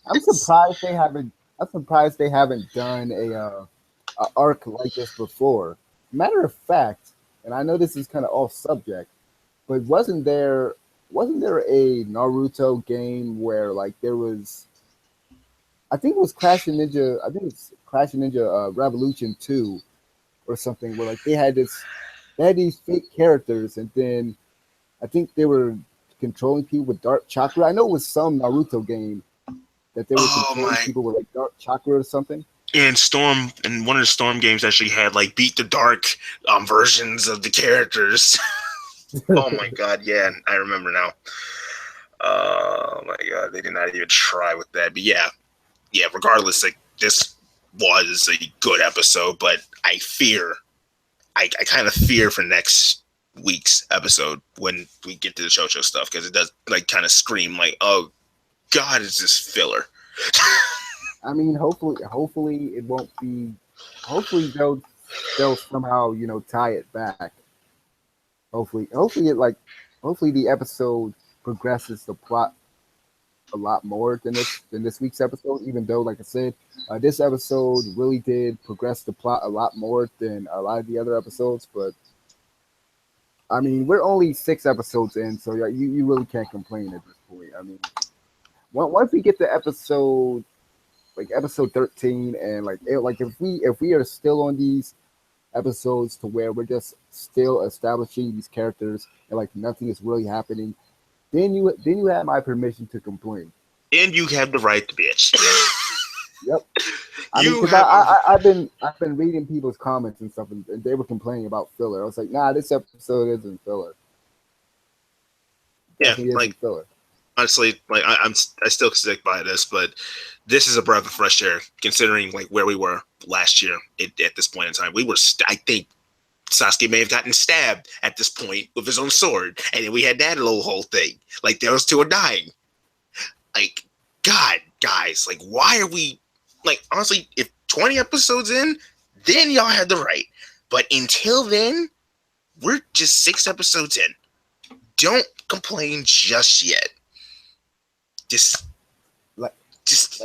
I'm this? surprised they haven't. I'm surprised they haven't done a arc like this before. Matter of fact, and I know this is kind of off subject, but wasn't there a Naruto game where like there was I think it was Crash and Ninja. I think it's Crash and Ninja Revolution 2 or something where like they had these fake characters, and then I think they were controlling people with dark chakra. I know it was some Naruto game that they were Oh controlling my! people with like dark chakra or something. And Storm and one of the Storm games actually had like beat the dark versions of the characters. Oh my god, yeah, I remember now. Oh my god, they did not even try with that. But yeah, yeah, regardless, like this was a good episode, but I kind of fear for next week's episode when we get to the show stuff, because it does like kind of scream like, oh God, is this filler? I mean, hopefully it won't be. Hopefully they'll somehow tie it back. Hopefully the episode progresses the plot a lot more than this week's episode. Even though, like I said, this episode really did progress the plot a lot more than a lot of the other episodes. But I mean, we're only 6 episodes in, so you really can't complain at this point. I mean, once we get to episode 13, and if we are still on these episodes to where we're just still establishing these characters and like nothing is really happening, then you have my permission to complain. And you have the right to bitch. Yep. I've been reading people's comments and stuff, and they were complaining about filler. I was like, nah, this episode isn't filler. Yeah, like filler. Honestly, like I still stick by this, but this is a breath of fresh air considering like where we were last year at this point in time. We were, I think Sasuke may have gotten stabbed at this point with his own sword, and then we had that little whole thing. Like those two are dying. Like, God, guys, like why are we like, honestly, if 20 episodes in, then y'all had the right. But until then, we're just 6 episodes in. Don't complain just yet. Just like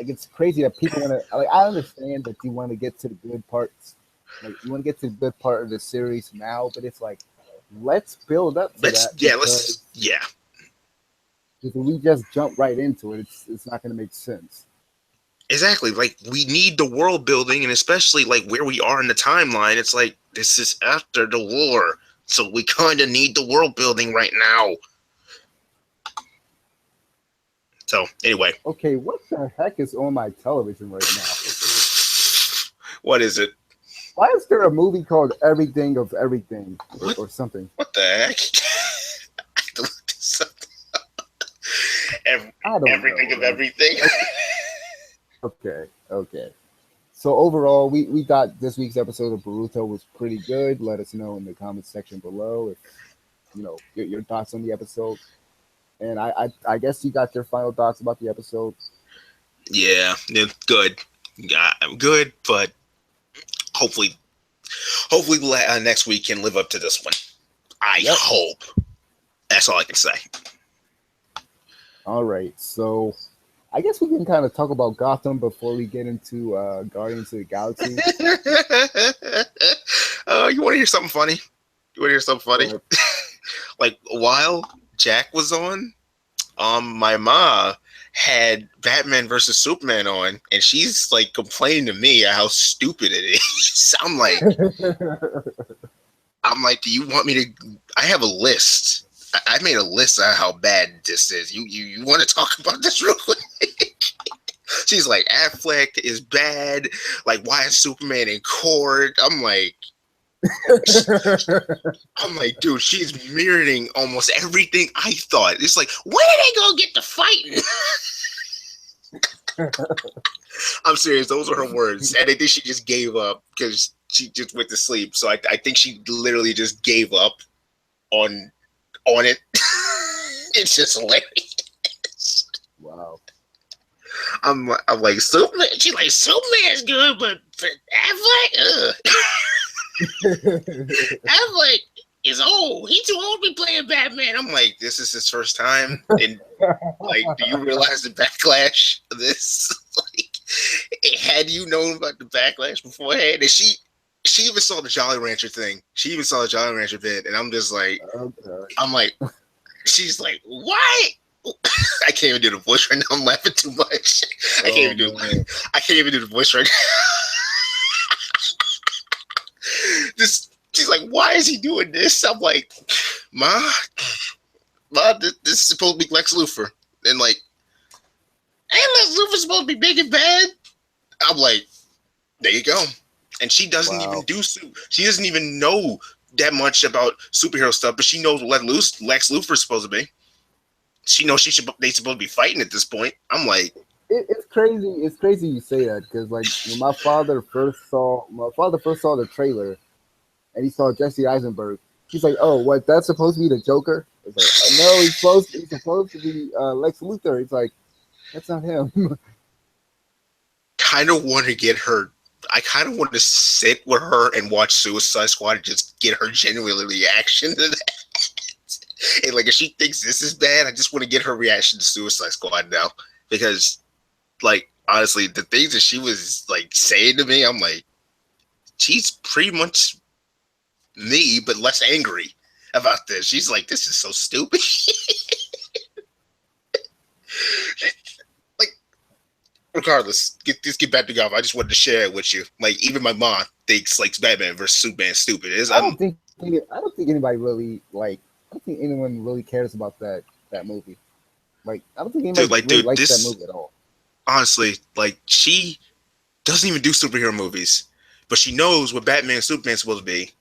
it's crazy that people want to. Like, I understand that you want to get to the good parts. Like, you want to get to the good part of the series now, but it's like, let's build up to that. Yeah. If we just jump right into it, it's not going to make sense. Exactly. Like, we need the world building, and especially like where we are in the timeline. It's like, this is after the war, so we kind of need the world building right now. So, anyway. Okay, what the heck is on my television right now? What is it? Why is there a movie called Everything of Everything or something? What the heck? I have to look this up. Everything of Everything. Okay. So overall, we thought this week's episode of Boruto was pretty good. Let us know in the comments section below if your thoughts on the episode. And I guess you got your final thoughts about the episode. Yeah, good. Good, but hopefully next week can live up to this one. I hope. That's all I can say. All right, so I guess we can kind of talk about Gotham before we get into Guardians of the Galaxy. You want to hear something funny? Like, while Jack was on, my ma had Batman versus Superman on, and she's like complaining to me how stupid it is. I'm like, do you want me to? I have a list. I made a list of how bad this is. You want to talk about this real quick? She's like, Affleck is bad. Like, why is Superman in court? I'm like, dude, she's mirroring almost everything I thought. It's like, when are they gonna get to fighting? I'm serious. Those are her words, and I think she just gave up because she just went to sleep. So I think she literally just gave up on it. It's just hilarious. Wow. I'm like, Superman. She's like, Superman's good, but Affleck, Affleck is old. He's too old to be playing Batman. I'm like, this is his first time, and like, do you realize the backlash of this? Like, had you known about the backlash beforehand? And she even saw the Jolly Rancher thing. She even saw the Jolly Rancher bit, and I'm just like, okay. I'm like, she's like, what? I can't even do the voice right now. I'm laughing too much. I can't even do the voice right now. She's like, why is he doing this? I'm like, Ma, this is supposed to be Lex Luthor. And like, ain't Lex Luthor supposed to be big and bad? I'm like, there you go. And she doesn't even she doesn't even know that much about superhero stuff, but she knows what Lex Luthor's supposed to be. She knows they supposed to be fighting at this point. I'm like, it's crazy. It's crazy you say that because like when my father first saw the trailer and he saw Jesse Eisenberg. He's like, "Oh, what? That's supposed to be the Joker?" It's like, "No, he's supposed to be Lex Luthor." He's like, "That's not him." Kind of want to get her. I kind of want to sit with her and watch Suicide Squad and just get her genuine reaction to that. And like, if she thinks this is bad, I just want to get her reaction to Suicide Squad now because, like, honestly, the things that she was like saying to me, I'm like, she's pretty much me, but less angry about this. She's like, this is so stupid. Like, regardless, get back to golf. I just wanted to share it with you. Like, even my mom thinks like Batman versus Superman stupid. I don't think anybody really like. I don't think anyone really cares about that movie. Like, I don't think anybody really likes that movie at all. Honestly, like, she doesn't even do superhero movies, but she knows what Batman and Superman is supposed to be.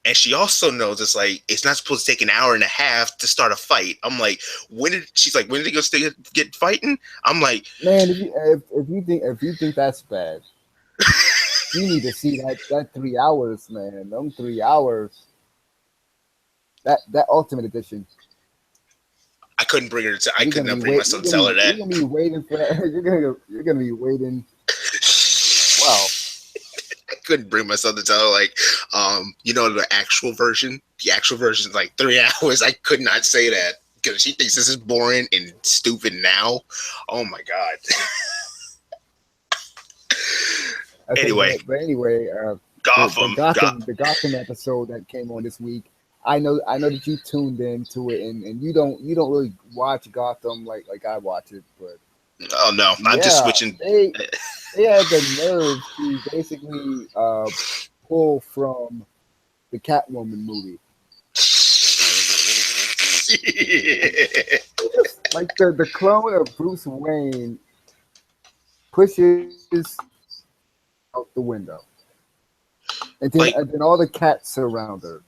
And she also knows it's like it's not supposed to take an hour and a half to start a fight. I'm like, when did they go get fighting? I'm like, man, if you think that's bad, you need to see that 3 hours, man. Them 3 hours. That Ultimate Edition. I couldn't bring her to. I could not bring myself to tell her that. You're gonna be waiting for that. You're gonna be waiting. Wow. I couldn't bring myself to tell her like, the actual version. The actual version is like 3 hours. I could not say that because she thinks this is boring and stupid now. Oh my god. Anyway, Gotham. The Gotham episode that came on this week. I know that you tuned into it, and you don't really watch Gotham like I watch it, but oh no, I'm just switching. They had the nerve to basically pull from the Catwoman movie. Like the clone of Bruce Wayne pushes out the window, and then all the cats surround her.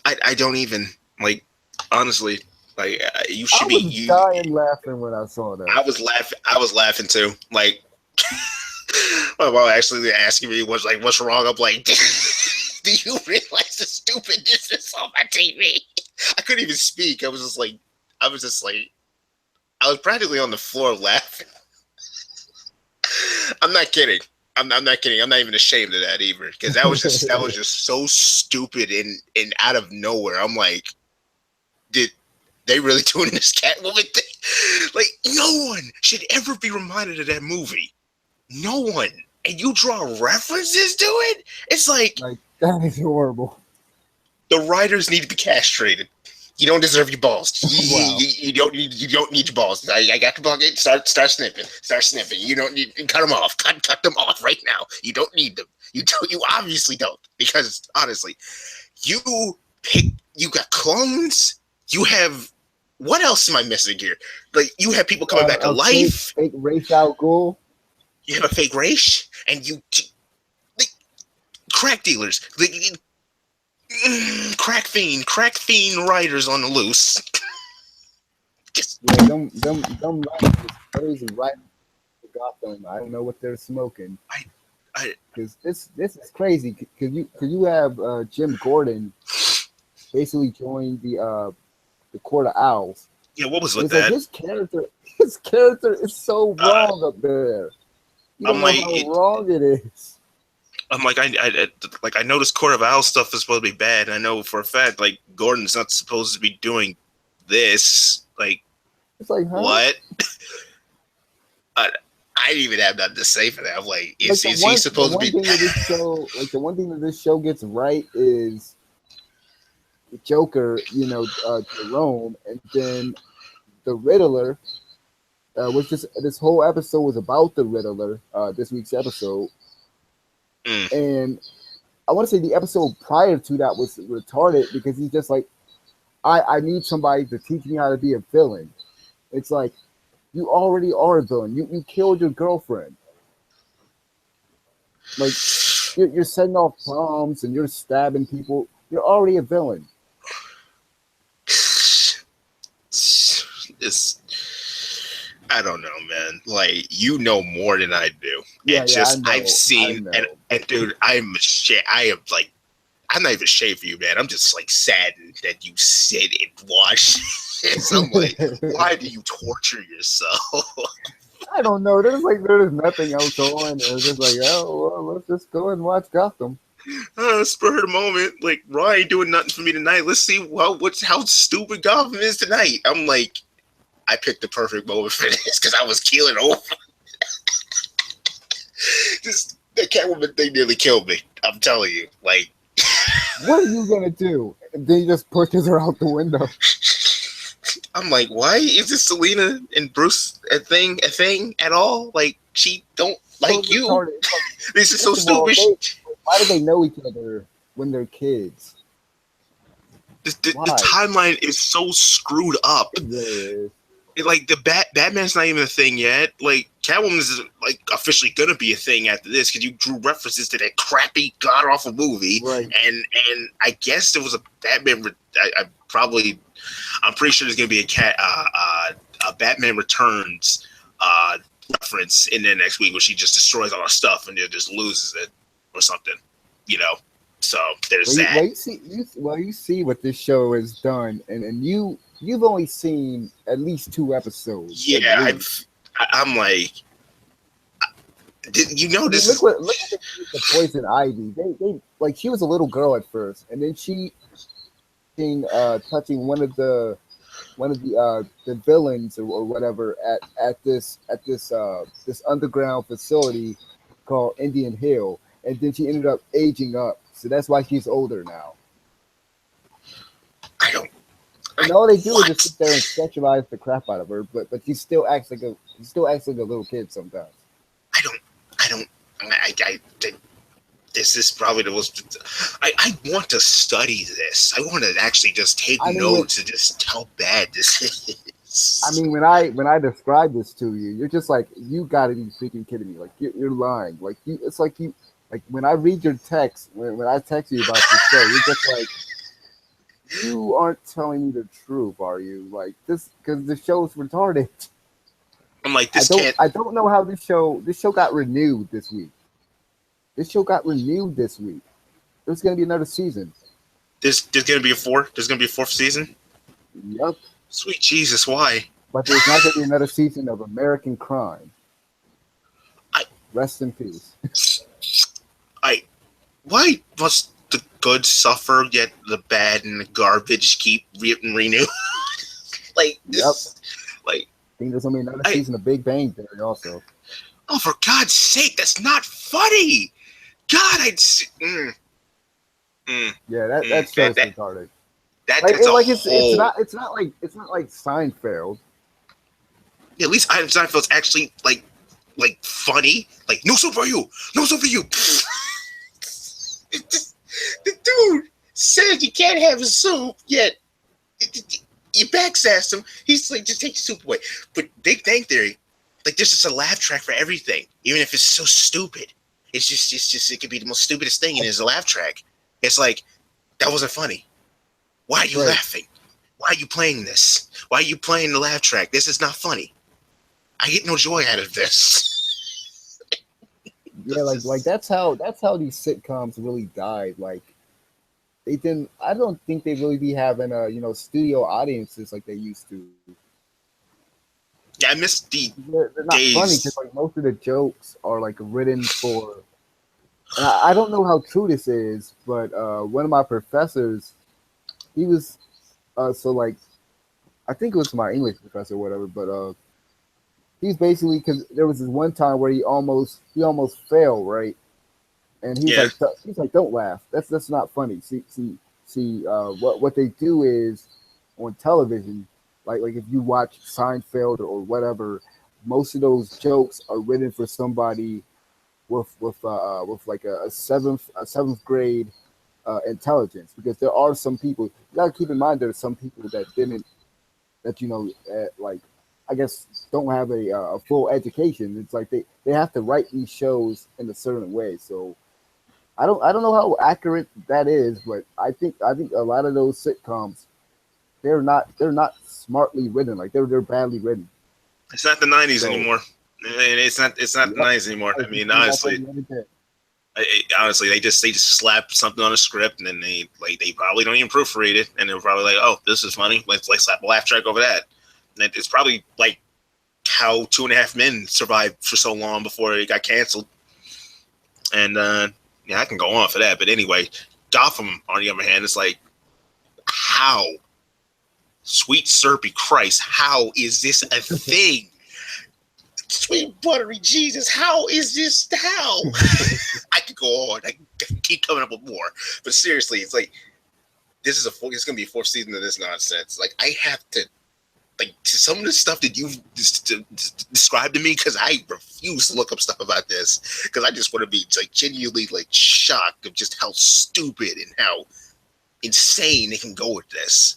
I don't even like, honestly, like, you should be. I was dying laughing when I saw that. I was laughing too. Like, my mom actually asking me what's wrong. I'm like, do you realize the stupidness that's on my TV? I couldn't even speak. I was practically on the floor laughing. I'm not kidding. I'm not kidding. I'm not even ashamed of that either, because that was just so stupid and out of nowhere. I'm like, did they really doing this Catwoman thing? Like, no one should ever be reminded of that movie. No one. And you draw references to it? It's like that is horrible. The writers need to be castrated. You don't deserve your balls. Wow. You don't need your balls. I got the bucket. Start snipping. You don't need. Cut them off. Cut them off right now. You don't need them. You obviously don't, because honestly, you got clones. You have, what else am I missing here? Like, you have people coming back to life. Fake Ra's al Ghul. You have a fake race, and you like crack dealers. Like, crack fiend writers on the loose. Them writers is crazy right Gotham. I don't know what they're smoking. Because this is crazy. Because you have Jim Gordon basically joined the Court of Owls. Yeah, what was with that? Like his character is so wrong up there. You don't know how wrong it is. I'm like, I know this Court of Owls stuff is supposed to be bad. And I know for a fact, like, Gordon's not supposed to be doing this. Like, it's like, huh? What? I didn't even have nothing to say for that. I'm like, is he supposed to be? The one thing that this show gets right is the Joker, Jerome, and then the Riddler. Was just this whole episode was about the Riddler. This week's episode. And I want to say the episode prior to that was retarded because he's just like, I need somebody to teach me how to be a villain. It's like, you already are a villain. You killed your girlfriend. Like, you're setting off bombs and you're stabbing people. You're already a villain. I don't know, man. Like, you know more than I do, Yeah, and yeah, I just I've know, I seen know. and dude, I am like, I'm not even ashamed for you, man. I'm just like saddened that you sit and watch this. I'm like, why do you torture yourself? I don't know. There's nothing else on. It was just like, oh, well, let's just go and watch Gotham. Spur of the moment, like Ryan ain't doing nothing for me tonight. Let's see how stupid Gotham is tonight. I'm like, I picked the perfect moment for this because I was keeling over. This the Catwoman thing nearly killed me. I'm telling you, like, What are you gonna do? And then he just pushes her out the window. I'm like, why is this Selena and Bruce a thing at all? Like, she don't So like you. retarded. It's like, This is so first of all, stupid. why do they know each other when they're kids? The Why? timeline is so screwed up. It really is. Like the Batman's not even a thing yet. Like Catwoman is like officially gonna be a thing after this because you drew references to that crappy god awful movie, Right. and I guess there was a Batman. I'm pretty sure there's gonna be a Batman Returns reference in there next week where she just destroys all her stuff and then just loses it or something, you know. So there's that. You see what this show has done, and you've only seen at least 2 episodes. Yeah, I'm like, you know this. Look what they did to Poison Ivy. They like she was a little girl at first, and then she touching one of the villains or whatever at this underground facility called Indian Hill, and then she ended up aging up. So that's why she's older now. And all they do is just sit there and sexualize the crap out of her, but she still acts like a little kid sometimes. This is probably the most. I want to study this. I want to actually just take notes and just how bad this is. I mean, when I describe this to you, you're just like, you gotta be freaking kidding me! Like you're lying. Like it's like when I read your text, when I text you about this show, you're just like, you aren't telling me the truth, are you? Like this, because the show's retarded. I'm like, I don't know how this show got renewed this week. There's going to be another season. There's going to be There's going to be a 4th season. Yep. Sweet Jesus, why? But there's not going to be another season of American Crime. Rest in peace. Why must the good suffer, yet the bad and the garbage keep getting renewed? Like this. Yep. Like, I think there's going to be another season of Big Bang Theory also. Oh, for God's sake, that's not funny. God, Yeah, that show's retarded. It's not like Seinfeld. Yeah, at least Seinfeld's actually like funny. Like, no soup for you. The dude says you can't have a soup, yet you backsassed him. He's like, just take the soup away. But Big Bang Theory, like, there's just a laugh track for everything, even if it's so stupid. It's just it could be the most stupidest thing, and there's a laugh track. It's like, that wasn't funny. Why are you laughing? Why are you playing this? Why are you playing the laugh track? This is not funny. I get no joy out of this. Yeah, like that's how these sitcoms really died. Like they didn't. I don't think they really be having studio audiences like they used to. Yeah, I miss the They're not days. Funny because like most of the jokes are like written for. I don't know how true this is, but one of my professors, he was so like, I think it was my English professor or whatever, but he's basically, because there was this one time where he almost failed, right? And he's like, don't laugh. That's not funny. See, what they do is on television, like if you watch Seinfeld or whatever, most of those jokes are written for somebody with like a seventh grade intelligence, because there are some people, you gotta keep in mind, there are some people like, I guess, don't have a full education. It's like they have to write these shows in a certain way. So I don't know how accurate that is, but I think a lot of those sitcoms, they're not smartly written. Like they're badly written. It's not the '90s So, anymore. And it's not the '90s anymore. I mean, honestly, honestly, they just slap something on a script, and then they probably don't even proofread it, and they're probably like, "Oh, this is funny. Let's slap a laugh track over that." And it's probably like how 2.5 Men survived for so long before it got canceled. And yeah, I can go on for that, but anyway, Gotham, on the other hand, is like, how? Sweet syrupy Christ, how is this a thing? Sweet buttery Jesus, how is this? How? I could go on. I can keep coming up with more. But seriously, it's like, it's going to be a 4th season of this nonsense. Like, I have to, like, some of the stuff that you've described to me, because I refuse to look up stuff about this, because I just want to be, like, genuinely, like, shocked of just how stupid and how insane they can go with this.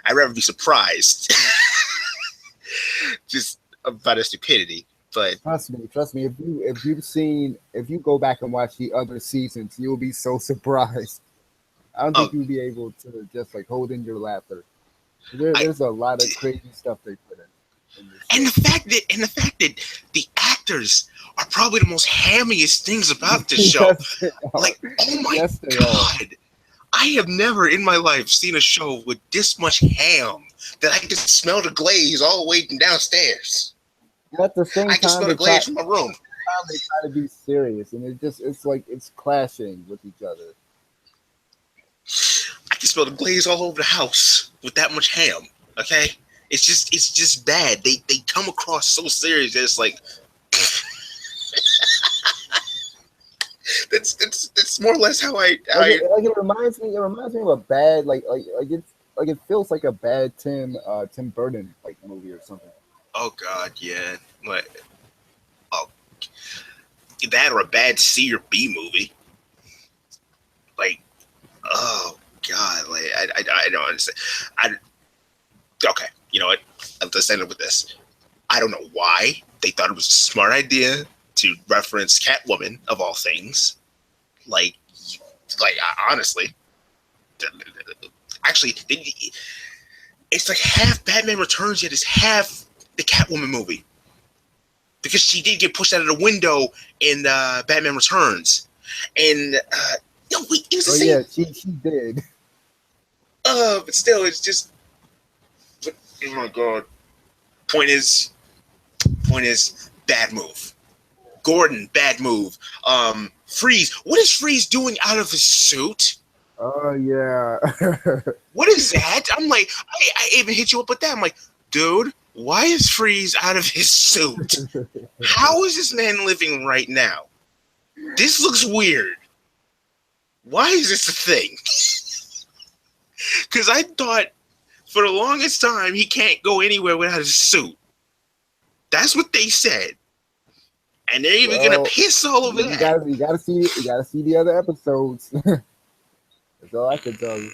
I'd rather be surprised just about the stupidity. But trust me, if you go back and watch the other seasons, you'll be so surprised. I don't think you'll be able to just like hold in your laughter. There's a lot of crazy stuff they put in this and the fact that the actors are probably the most hammiest things about this show. Like, oh my God. I have never in my life seen a show with this much ham that I can smell the glaze all the way from downstairs. At the same time, I can smell the glaze from my room. They try to be serious, and it's like it's clashing with each other. I can smell the glaze all over the house with that much ham. Okay, it's just bad. They come across so serious that it's like. That's more or less how I it reminds me of a bad it feels like a bad Tim Burton like movie or something. Oh God, yeah. What? Oh, that or a bad C or B movie. Like, oh God, like I don't understand. Okay, you know what? Let's end up with this. I don't know why they thought it was a smart idea to reference Catwoman of all things. Like honestly, actually, it's like half Batman Returns, yet it's half the Catwoman movie, because she did get pushed out of the window in Batman Returns, and no, wait, it was the same. Yeah, she did. But still, it's just. But, oh my God. Point is, bad move. Gordon, bad move. Freeze. What is Freeze doing out of his suit? Oh yeah. What is that? I'm like, I even hit you up with that. I'm like, dude, why is Freeze out of his suit? How is this man living right now? This looks weird. Why is this a thing? Because I thought for the longest time he can't go anywhere without his suit. That's what they said. And they're even gonna piss all over that. You gotta see the other episodes. That's all I can tell you.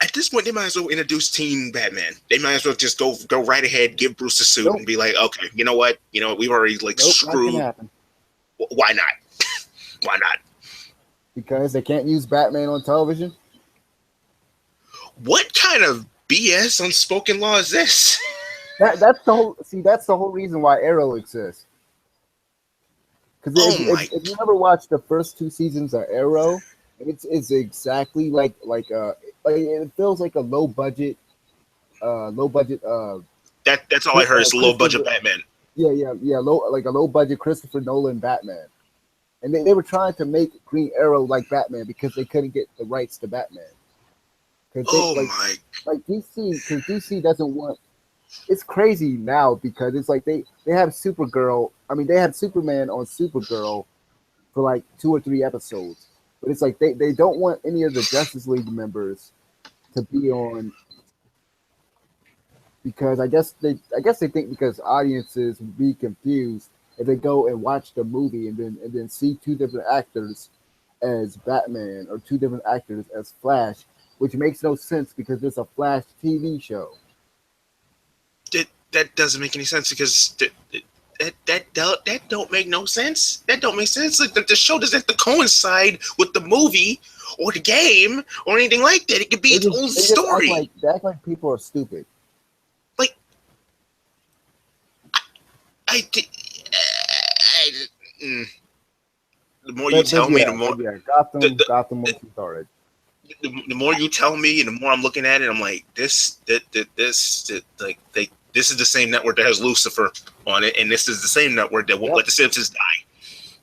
At this point, they might as well introduce Teen Batman. They might as well just go right ahead, give Bruce the suit, and be like, okay, you know what? We've already screwed. Why not? Why not? Because they can't use Batman on television. What kind of BS unspoken law is this? That's the whole reason why Arrow exists. Because if you ever watch the first 2 seasons of Arrow, it's exactly like it feels like a low budget. That's all I heard is low budget Batman. Yeah, like a low budget Christopher Nolan Batman, and they were trying to make Green Arrow like Batman because they couldn't get the rights to Batman. Like DC doesn't want. It's crazy now because it's like they have Supergirl. I mean, they had Superman on Supergirl for like 2 or 3 episodes, but it's like they don't want any of the Justice League members to be on because I guess they think because audiences would be confused if they go and watch the movie and then see 2 different actors as Batman or 2 different actors as Flash, which makes no sense because it's a Flash TV show. That doesn't make any sense because that don't make no sense. That don't make sense. Like the show doesn't have to coincide with the movie or the game or anything like that. It could be its own story. They act like people are stupid. I think mm, the more you tell me, but yeah, the, the, Gotham once you started. the more you tell me, and the more I'm looking at it, I'm like, this is the same network that has Lucifer on it, and this is the same network that won't Yep. let the Simpsons die.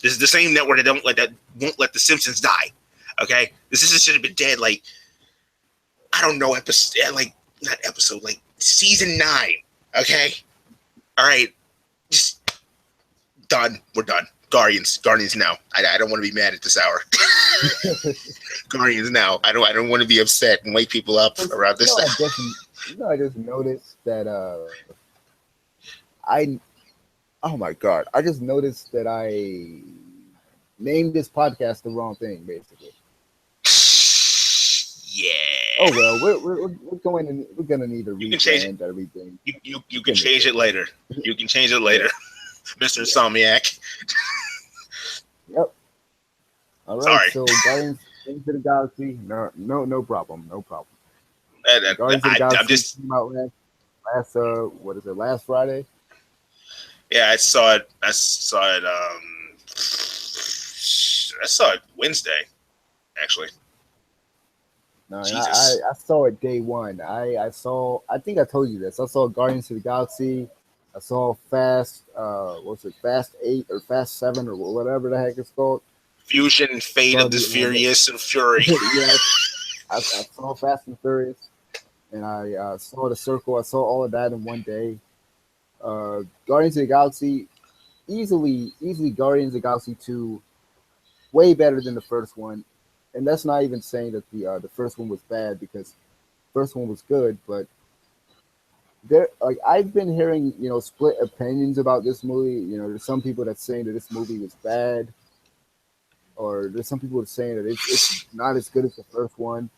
This is the same network that won't let the Simpsons die. Okay, this should have been dead. Like, I don't know, episode, like, not episode, like season 9. Okay, all right, just done. We're done. Guardians now. I don't want to be mad at this hour. Guardians now. I don't want to be upset and wake people up around this hour. I just noticed that I oh my god, I just noticed that I named this podcast the wrong thing, basically. Yeah. Oh well, we're gonna need to rebrand everything. You can change it later. You can change it later, Mr. Insomniac. Yep. All right. Sorry. So Guardians of the Galaxy. No problem. No problem. Guardians of the Galaxy came out last what is it? Last Friday. Yeah, I saw it. I saw it Wednesday, actually. No, I saw it day one. I think I told you this. I saw Guardians of the Galaxy. I saw Fast Fast 8 or Fast 7 or whatever the heck it's called. Fusion, Fate of the Furious and Fury. Yes, I saw Fast and Furious, and I saw The Circle. I saw all of that in one day. Guardians of the Galaxy, easily Guardians of the Galaxy 2, way better than the first one. And that's not even saying that the first one was bad, because the first one was good, but I've been hearing split opinions about this movie. There's some people that's saying that this movie was bad, or there's some people that's saying that it's not as good as the first one.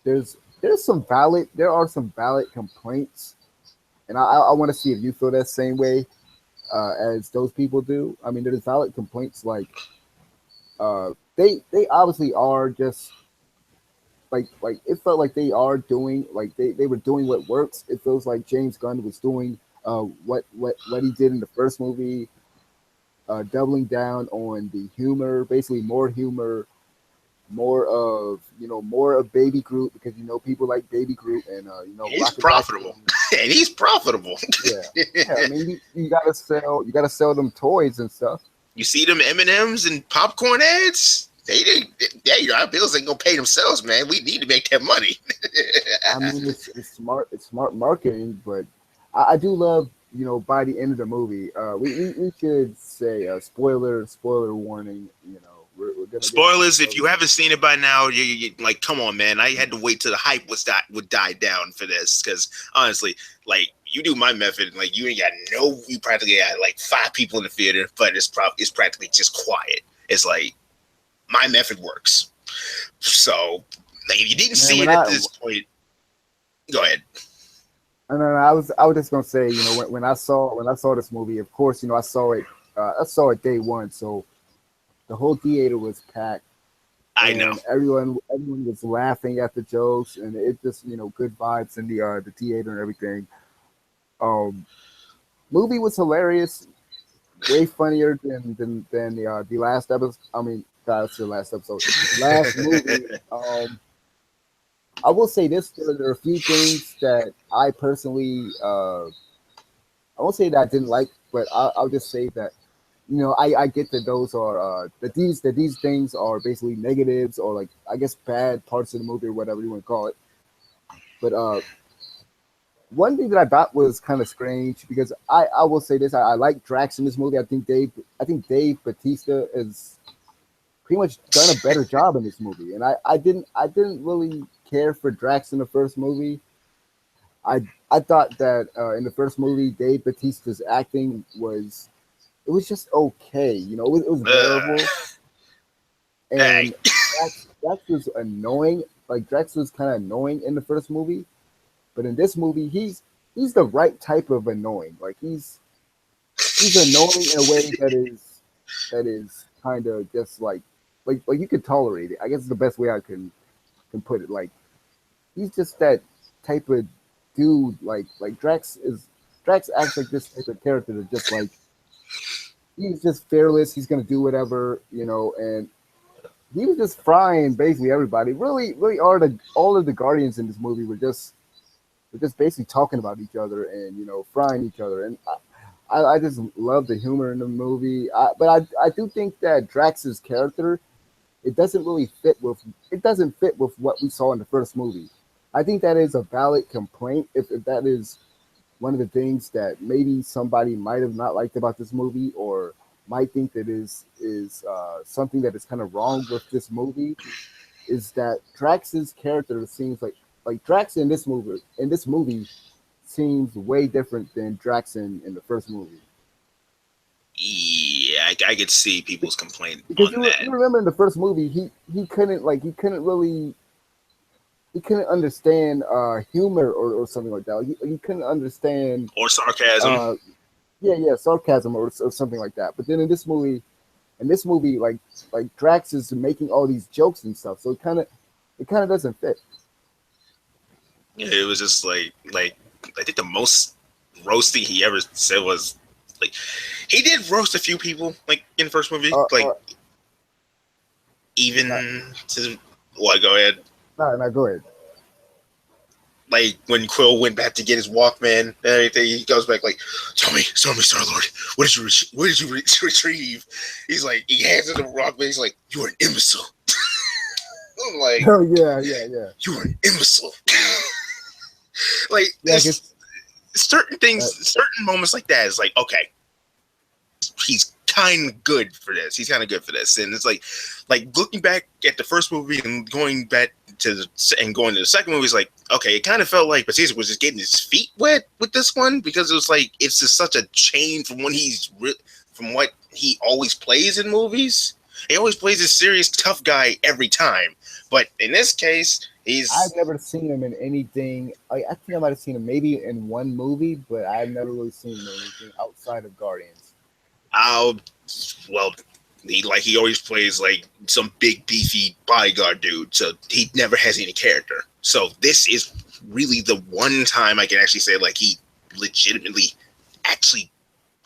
There are some valid complaints, and I want to see if you feel that same way as those people do. I mean, there's valid complaints like they obviously are just like it felt like they are doing they were doing what works. It feels like James Gunn was doing what he did in the first movie, doubling down on the humor, basically more humor, more of Baby Groot, because people like Baby Groot, and he's profitable. And he's profitable. Yeah. I mean, you gotta sell them toys and stuff. You see them M&Ms and popcorn ads? Our bills ain't gonna pay themselves, man. We need to make that money. I mean, it's smart marketing, but I do love, by the end of the movie, we should say spoiler warning. We're gonna spoilers. If you haven't seen it by now, you like, come on, man. I had to wait till the hype would die down for this, because honestly, like, you do my method, like, you practically got like 5 people in the theater, but it's practically just quiet. It's like, my method works. So, like, if you didn't see it at this point, go ahead. And then I was just gonna say, when I saw this movie, of course, I saw it day one, so the whole theater was packed. I know everyone was laughing at the jokes, and it just good vibes in the theater and everything. Movie was hilarious, way funnier than the last episode. I mean, that's the last episode. Last movie. I will say this: there are a few things that I personally, I won't say that I didn't like, but I'll just say that I get that those are that these things are basically negatives, or like, I guess, bad parts of the movie, or whatever you want to call it. But one thing that I thought was kind of strange, because I will say this: I like Drax in this movie. I think Dave Bautista is pretty much done a better job in this movie, and I didn't really care for Drax in the first movie. I thought that in the first movie, Dave Bautista's acting was just okay. It was bearable. And Drax was annoying. Like, Drax was kind of annoying in the first movie, but in this movie, he's the right type of annoying. Like, he's annoying in a way that is kind of just like you could tolerate it. I guess it's the best way I can put it. Like, he's just that type of dude. Like Drax acts like this type of character that just like he's just fearless. He's gonna do whatever, and he was just frying basically everybody. Really, really, all of the Guardians in this movie were just basically talking about each other and frying each other. And I just love the humor in the movie. But I do think that Drax's character it doesn't fit with what we saw in the first movie. I think that is a valid complaint if that is one of the things that maybe somebody might have not liked about this movie or might think that is something that is kind of wrong with this movie is that Drax's character seems like Drax in this movie seems way different than Drax in the first movie. Yeah, I could see people's complaint Because on that. you remember in the first movie he couldn't understand humor or something like that. Like, he couldn't understand Or sarcasm. uh yeah sarcasm or something like that. But then in this movie like Drax is making all these jokes and stuff, so it kind of doesn't fit. Yeah, it was just like I think the most roasting he ever said was like he did roast a few people like in the first movie, Uh, like uh, even not, to what go ahead. no, go ahead. Like when Quill went back to get his Walkman and everything, he goes back like, "Tell me, Star Lord, what did you retrieve?" He's like, he hands it to Walkman. He's like, "You are an imbecile." I'm like, Oh yeah. "You are an imbecile." Like Yeah, I this, guess certain things, uh, certain moments like that is like, okay, he's kind of good for this. He's kind of good for this, and it's like looking back at the first movie and going back going to the second movie is like, okay, it kind of felt like Batista was just getting his feet wet with this one because it was like it's just such a change from from what he always plays in movies. He always plays a serious tough guy every time, but in this case, I've he's never seen him in anything. I think I might have seen him maybe in one movie, but I've never really seen him in anything outside of Guardians. out. Well, he always plays like some big beefy bodyguard dude, so he never has any character. So this is really the one time I can actually say like he legitimately actually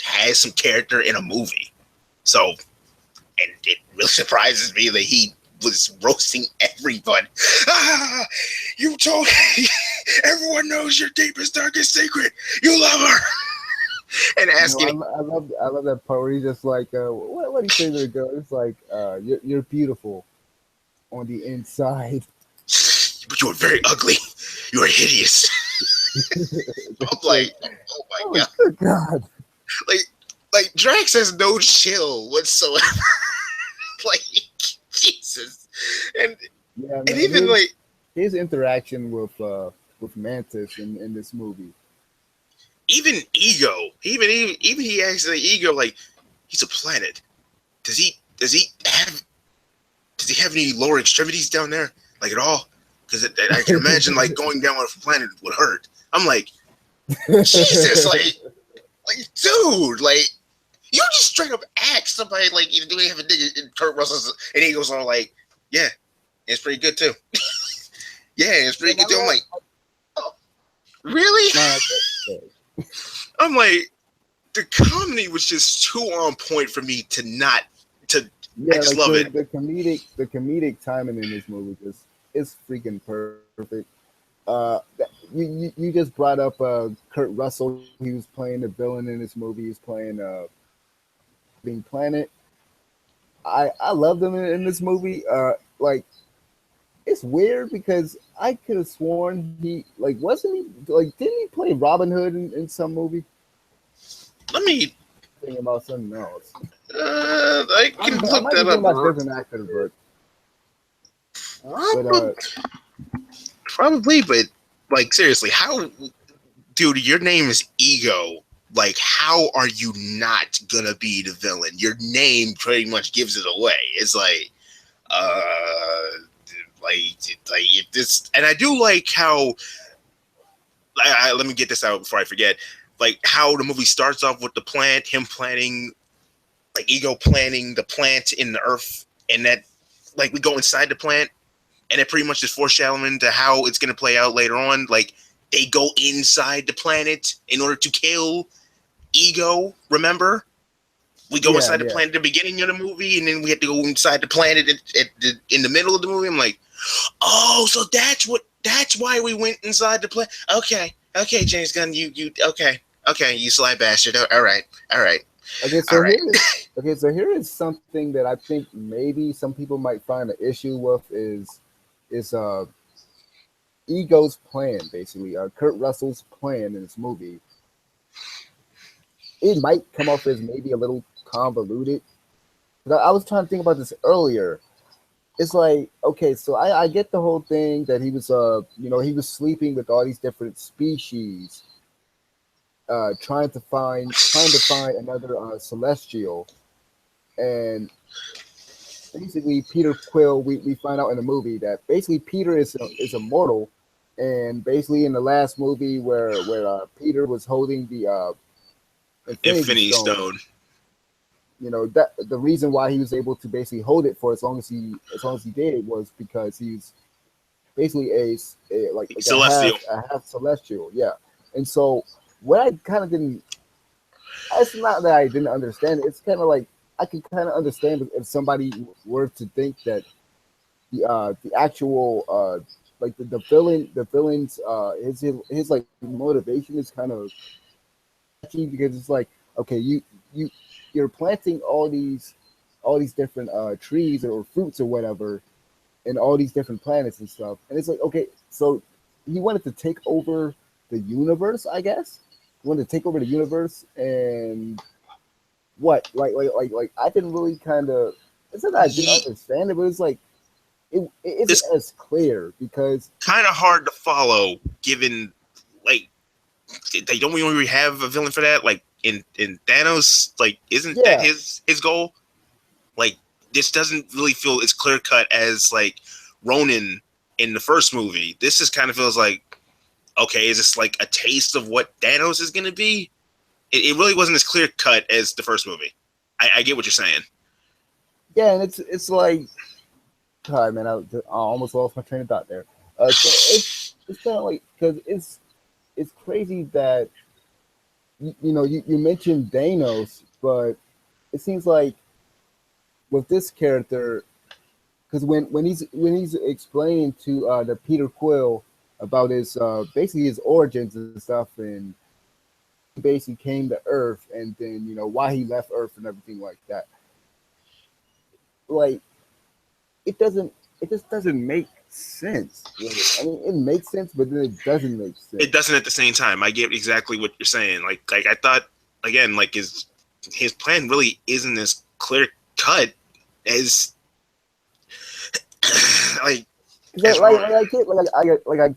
has some character in a movie. So, and it really surprises me that he was roasting everybody. Ah, you told me everyone knows your deepest, darkest secret. You love her. And asking, I love that part where he's just like, what do you say to the girl? It's like, you're beautiful on the inside. but you are very ugly. You are hideous. I'm like, oh my god. Good God. Like Drax has no chill whatsoever. Like Jesus. And Yeah, and man. even like His interaction with Mantis in this movie. even Ego, even he actually Ego, like he's a planet. Does he have any lower extremities down there, like at all? Because I can imagine like going down on a planet would hurt. I'm like, Jesus, like dude, like you just straight up ask somebody like, do they have a nigga in Kurt Russell's, and he goes on like, yeah, it's pretty good too. Yeah, it's pretty good too. I'm like, oh, really? I'm like, the comedy was just too on point for me to not to. Yeah, I just like love it. the comedic timing in this movie just is freaking perfect. You just brought up Kurt Russell. He was playing the villain in this movie. He was playing Being Planet. I loved him in this movie. Like it's weird because I could have sworn he like wasn't he like didn't he play Robin Hood in some movie? Let me. Thinking about something else. I can I look might be that thinking up. about different actors, but Probably, but like seriously, how, dude? Your name is Ego. Like, how are you not gonna be the villain? Your name pretty much gives it away. It's like, uh, like if this, and I do like how. Let me get this out before I forget. Like how the movie starts off with the plant, him planting, like Ego planting the plant in the earth, and that like we go inside the plant, and it pretty much is foreshadowing to how it's gonna play out later on. Like they go inside the planet in order to kill Ego. Remember? We go inside the planet at the beginning of the movie, and then we have to go inside the planet in the middle of the movie. I'm like, oh, so that's why we went inside the planet. Okay, James Gunn, you okay, you sly bastard. All right. Okay, so here is something that I think maybe some people might find an issue with is Ego's plan, basically. Kurt Russell's plan in this movie. It might come off as maybe a little convoluted. I was trying to think about this earlier. It's like, okay, so I get the whole thing that he was he was sleeping with all these different species, trying to find another celestial, and basically Peter Quill. We find out in the movie that basically Peter is immortal, and basically in the last movie where Peter was holding the Infinity Stone. That the reason why he was able to basically hold it for as long as he did was because he's basically a celestial, a half celestial, yeah. And so what I kind of didn't, it's not that I didn't understand it. It's kind of like I can kind of understand if somebody were to think that the actual like the villain's his like motivation is kind of catchy because it's like, okay, you're planting all these different trees or fruits or whatever in all these different planets and stuff, and it's like, okay, so he wanted to take over the universe, I guess. He wanted to take over the universe, and what like I didn't really kind of, it's not that I didn't understand it, but it's like it isn't as clear because kind of hard to follow given like they don't really have a villain for that, like in Thanos, like isn't that his goal? Like this doesn't really feel as clear cut as like Ronin in the first movie. This just kind of feels like, okay, is this like a taste of what Thanos is going to be? It really wasn't as clear cut as the first movie. I get what you're saying. Yeah, and it's like, God, man, I almost lost my train of thought there. So it's kind of like, because it's crazy that you mentioned Thanos, but it seems like with this character, because when he's explaining to the Peter Quill about his basically his origins and stuff, and he basically came to Earth, and then why he left Earth and everything like that. Like it just doesn't make sense. Really. I mean, it makes sense, but then it doesn't make sense. It doesn't at the same time. I get exactly what you're saying. Like I thought again, like his plan really isn't as clear cut as I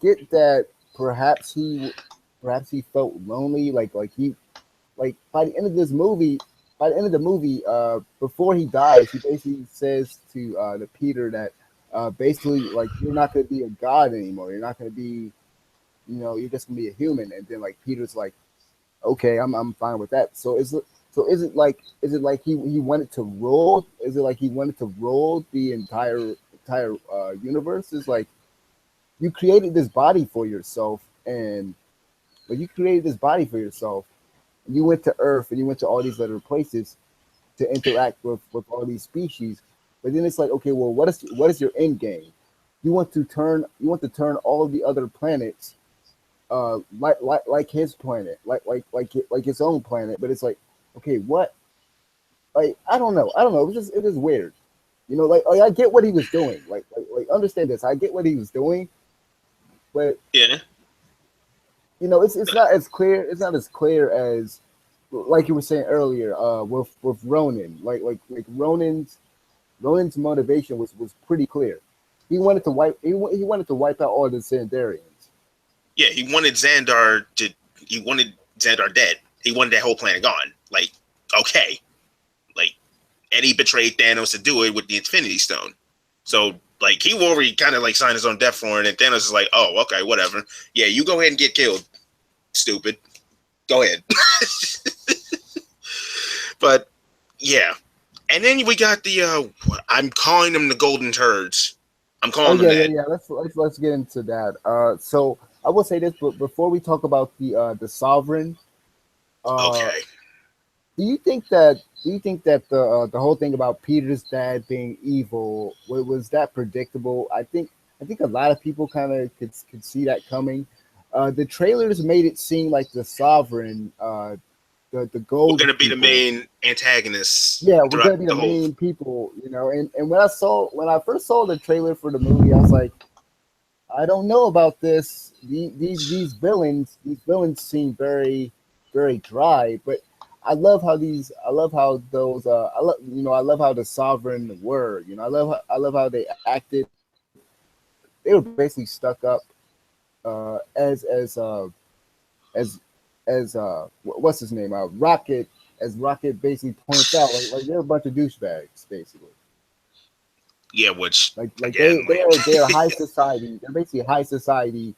get that perhaps he felt lonely, like by the end of the movie, before he dies, he basically says to the Peter that basically like you're not going to be a god anymore. You're not going to be, you're just going to be a human. And then like Peter's like, okay, I'm fine with that. So is it like he wanted to rule? Is it like he wanted to rule the entire universe? Is like you created this body for yourself, and you went to Earth and you went to all these other places to interact with all these species. But then it's like, okay, well, what is your end game? You want to turn all of the other planets like his planet, like his own planet. But it's like, okay, what? Like I don't know. It was weird. Like I get what he was doing. Like understand this. I get what he was doing, but yeah. It's not as clear. It's not as clear as, like you were saying earlier, with Ronin. Like Ronin's motivation was pretty clear. He wanted to wipe out all the Xandarians. Yeah, he wanted Xandar dead. He wanted that whole planet gone. Like, okay, like, and he betrayed Thanos to do it with the Infinity Stone. So, like, he already kind of like signed his own death warrant, and Thanos is like, oh, okay, whatever. Yeah, you go ahead and get killed, stupid. Go ahead. But yeah, and then we got the I'm calling them the Golden Turds. I'm calling them that. Yeah. Let's get into that. So I will say this, but before we talk about the Sovereign, okay. Do you think that the whole thing about Peter's dad being evil was that predictable? I think a lot of people kind of could see that coming. The trailers made it seem like the Sovereign, the We're gold gonna be the people, main antagonists yeah, we're throughout gonna be the the whole. main people, And when I first saw the trailer for the movie, I was like, I don't know about this. These villains seem very dry, but I love how those I love how the Sovereign were, I love how they acted. They were basically stuck up, as what's his name, Rocket, as Rocket basically points out, like they're a bunch of douchebags basically. Yeah, which Like again, like they're high society. They're basically high society.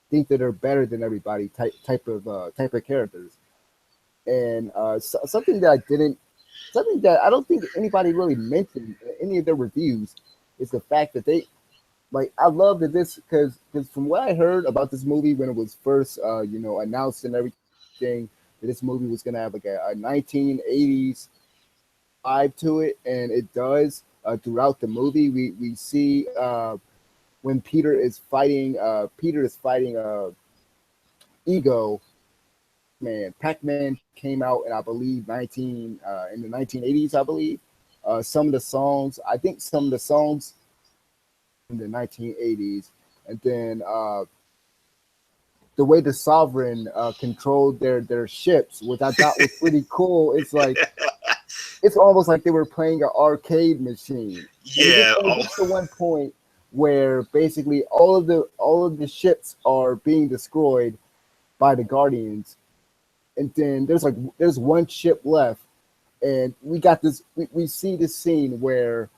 Think that they're better than everybody. Type of characters. And something that I don't think anybody really mentioned in any of their reviews is the fact that they like. I love that this because from what I heard about this movie when it was first announced and everything, that this movie was gonna have like a 1980s vibe to it, and it does. Throughout the movie, we see when Peter is fighting Ego. Pac-Man came out, and I believe 1980s. I believe some of the songs. I think some of the songs in the 1980s, and then the way the Sovereign controlled their ships, which I thought was pretty cool. It's almost like they were playing an arcade machine, and yeah, it gets to one point where basically all of the ships are being destroyed by the Guardians, and then there's one ship left, and we see this scene where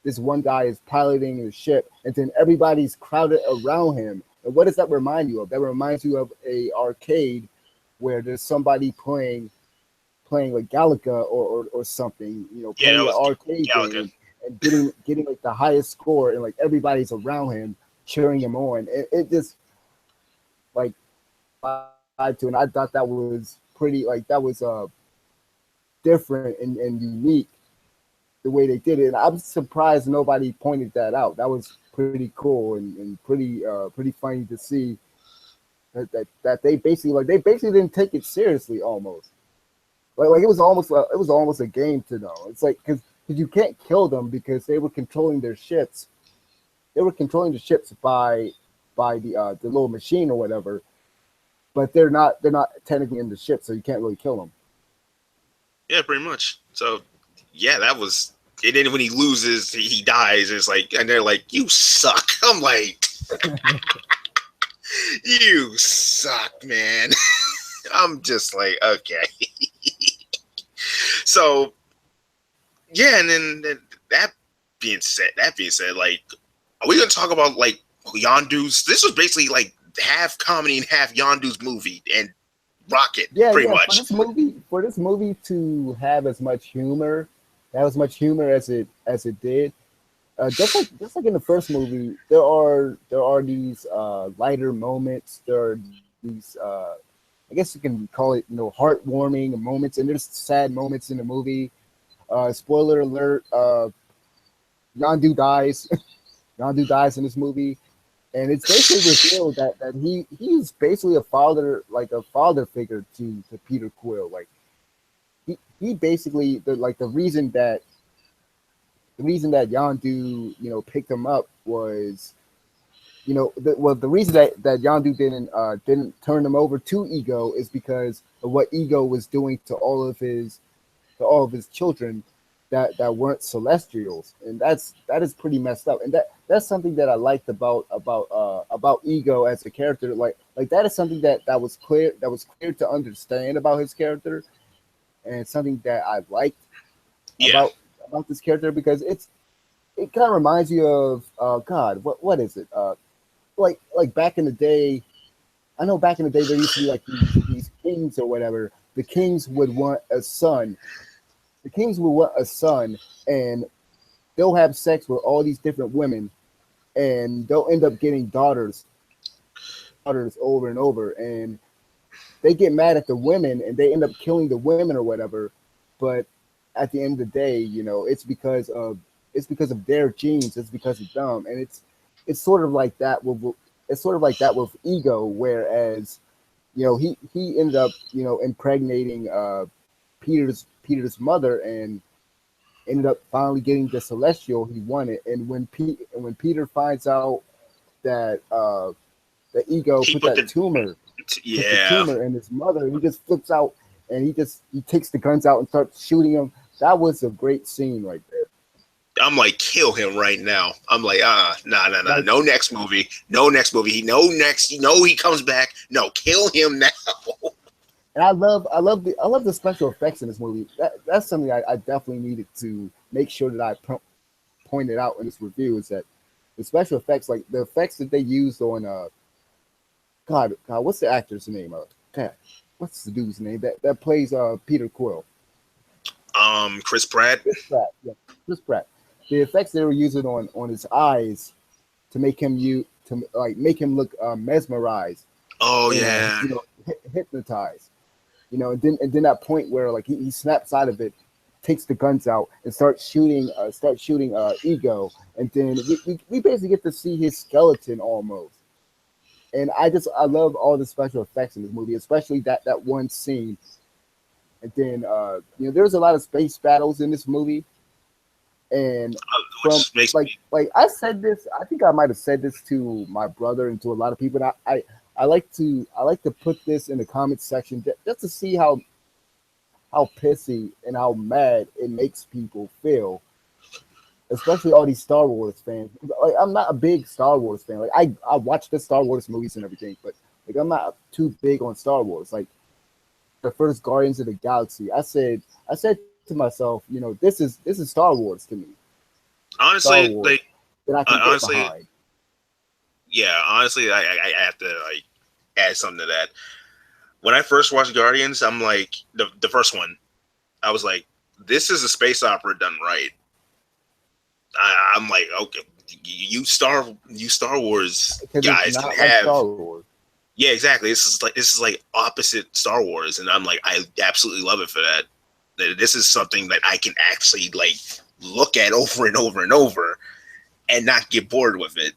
this one guy is piloting the ship, and then everybody's crowded around him. And what does that remind you of? That reminds you of a arcade where there's somebody playing like Galaga or something, yeah, that playing an was arcade game, Galaga. and getting like the highest score, and like everybody's around him cheering him on. It just like vibe to, and I thought that was pretty like that was different and unique the way they did it. And I'm surprised nobody pointed that out. That was pretty cool and pretty funny to see that they basically didn't take it seriously almost. Like it was almost a game to know. It's like because you can't kill them because they were controlling their ships. They were controlling the ships by the little machine or whatever. But they're not technically in the ship, so you can't really kill them. Yeah, pretty much. So yeah, that was. And then when he loses, he dies. It's like, and they're like, "You suck." I'm like, "You suck, man." I'm just like, okay. So yeah, and then that that being said, like, are we gonna talk about like Yondu's? This was basically like half comedy and half Yondu's movie and Rocket, Yeah, pretty yeah. much. For this movie to have as much humor as it did, just like in the first movie, there are these lighter moments. There are these I guess you can call it heartwarming moments, and there's sad moments in the movie. Spoiler alert: Yondu dies. Yondu dies in this movie, and it's basically revealed that he's basically a father figure to Peter Quill. Like he basically the reason that Yondu picked him up was the reason that Yondu didn't turn him over to Ego is because of what Ego was doing to all of his children that weren't Celestials, and that is pretty messed up. And that's something that I liked about Ego as a character. Like that is something that was clear to understand about his character, and something that I liked Yeah, about this character because it kind of reminds you of God, what is it? Like back in the day, I know back in the day there used to be like these kings or whatever. The kings would want a son. The kings would want a son, and they'll have sex with all these different women, and they'll end up getting daughters over and over, and they get mad at the women, and they end up killing the women or whatever. but at the end of the day, it's because of their genes. It's because of them, and it's sort of like that with ego. Whereas he ended up impregnating Peter's mother and ended up finally getting the celestial he wanted. And when Peter finds out that the ego He put the put the yeah. tumor in his mother, he just flips out and he takes the guns out and starts shooting him. That was a great scene right there. I'm like, kill him right now. I'm like, nah, nah, nah. Like, No next movie. No next movie. He comes back. No, kill him now. and I love the special effects in this movie. That's something I definitely needed to make sure that pointed out in this review is that the special effects, like the effects that they used on God, what's the actor's name? God, what's the dude's name that plays Peter Quill? Chris Pratt. Chris Pratt. Yeah, Chris Pratt. The effects they were using on his eyes to make him look mesmerized Oh and yeah. hypnotized. And then that point where like he snaps out of it, takes the guns out and starts shooting ego, and then we basically get to see his skeleton almost. And I love all the special effects in this movie, especially that one scene. And then there's a lot of space battles in this movie, and from Which makes like me. like I said this, I think I might have said this to my brother and to a lot of people. And I like to put this in the comments section just to see how pissy and how mad it makes people feel, especially all these Star Wars fans. Like I'm not a big Star Wars fan. Like I watch the Star Wars movies and everything, but like I'm not too big on Star Wars. Like the first Guardians of the Galaxy, I said to myself, this is Star Wars to me. Star Honestly, Wars like that I can get honestly, behind. yeah. Honestly, I have to like add something to that. When I first watched Guardians, I'm like the first one. I was like, this is a space opera done right. I'm like, okay, you Star Wars Because it's guys can not like have. Star Wars. Yeah, exactly. This is like opposite Star Wars, and I'm like, I absolutely love it for that. That this is something that I can actually like look at over and over and over and not get bored with it.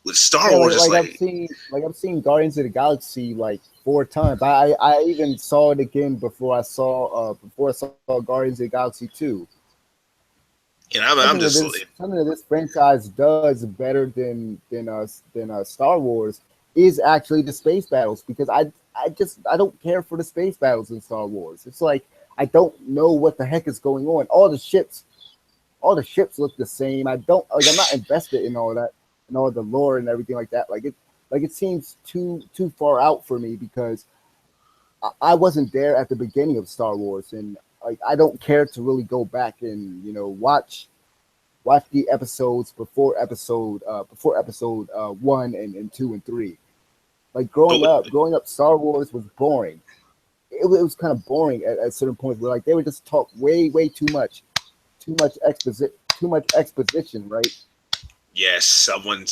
With Star Yeah, Wars, like it's like I've like, seen like I've seen Guardians of the Galaxy like 4 times. I even saw it again before I saw Guardians of the Galaxy 2. and I'm Something that just this like, something that this franchise does better than Star Wars is actually the space battles, because I don't care for the space battles in Star Wars. It's like I don't know what the heck is going on. All the ships look the same. I'm not invested in all that and all the lore and everything like that. Like it seems too far out for me, because I wasn't there at the beginning of Star Wars, and like I don't care to really go back and watch the episodes before episode 1 and 2 and 3. Like but growing up, Star Wars was boring. It was kind of boring at certain points where like they would just talk way too much exposition, right? yes, someone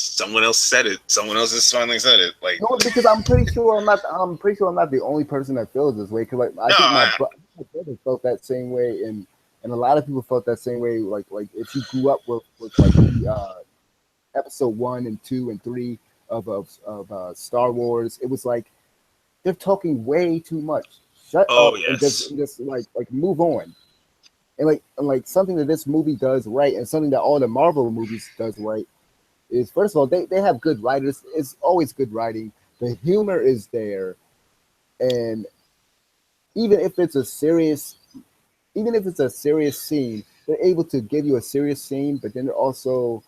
else said it. Someone else has finally said it. Like, No, because I'm pretty sure I'm not the only person that feels this way. Because like I no, think my brother felt that same way, and a lot of people felt that same way. Like if you grew up with like the episode 1 and 2 and 3 of Star Wars, it was like they're talking way too much. Shut oh up and yes, just like move on. And like something that this movie does right, and something that all the Marvel movies does right, is first of all they have good writers. It's always good writing. The humor is there, and even if it's a serious scene, they're able to give you a serious scene, but then they're also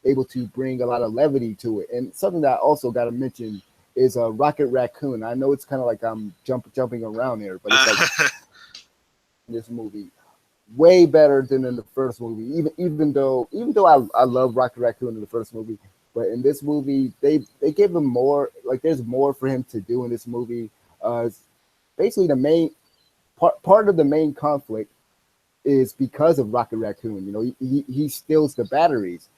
able to bring a lot of levity to it. And something that I also got to mention is Rocket Raccoon. I know it's kind of like I'm jumping around here, but it's like this movie way better than in the first movie. Even though I love Rocket Raccoon in the first movie, but in this movie they give him more. Like there's more for him to do in this movie. Basically, the main part of the main conflict is because of Rocket Raccoon. He steals the batteries,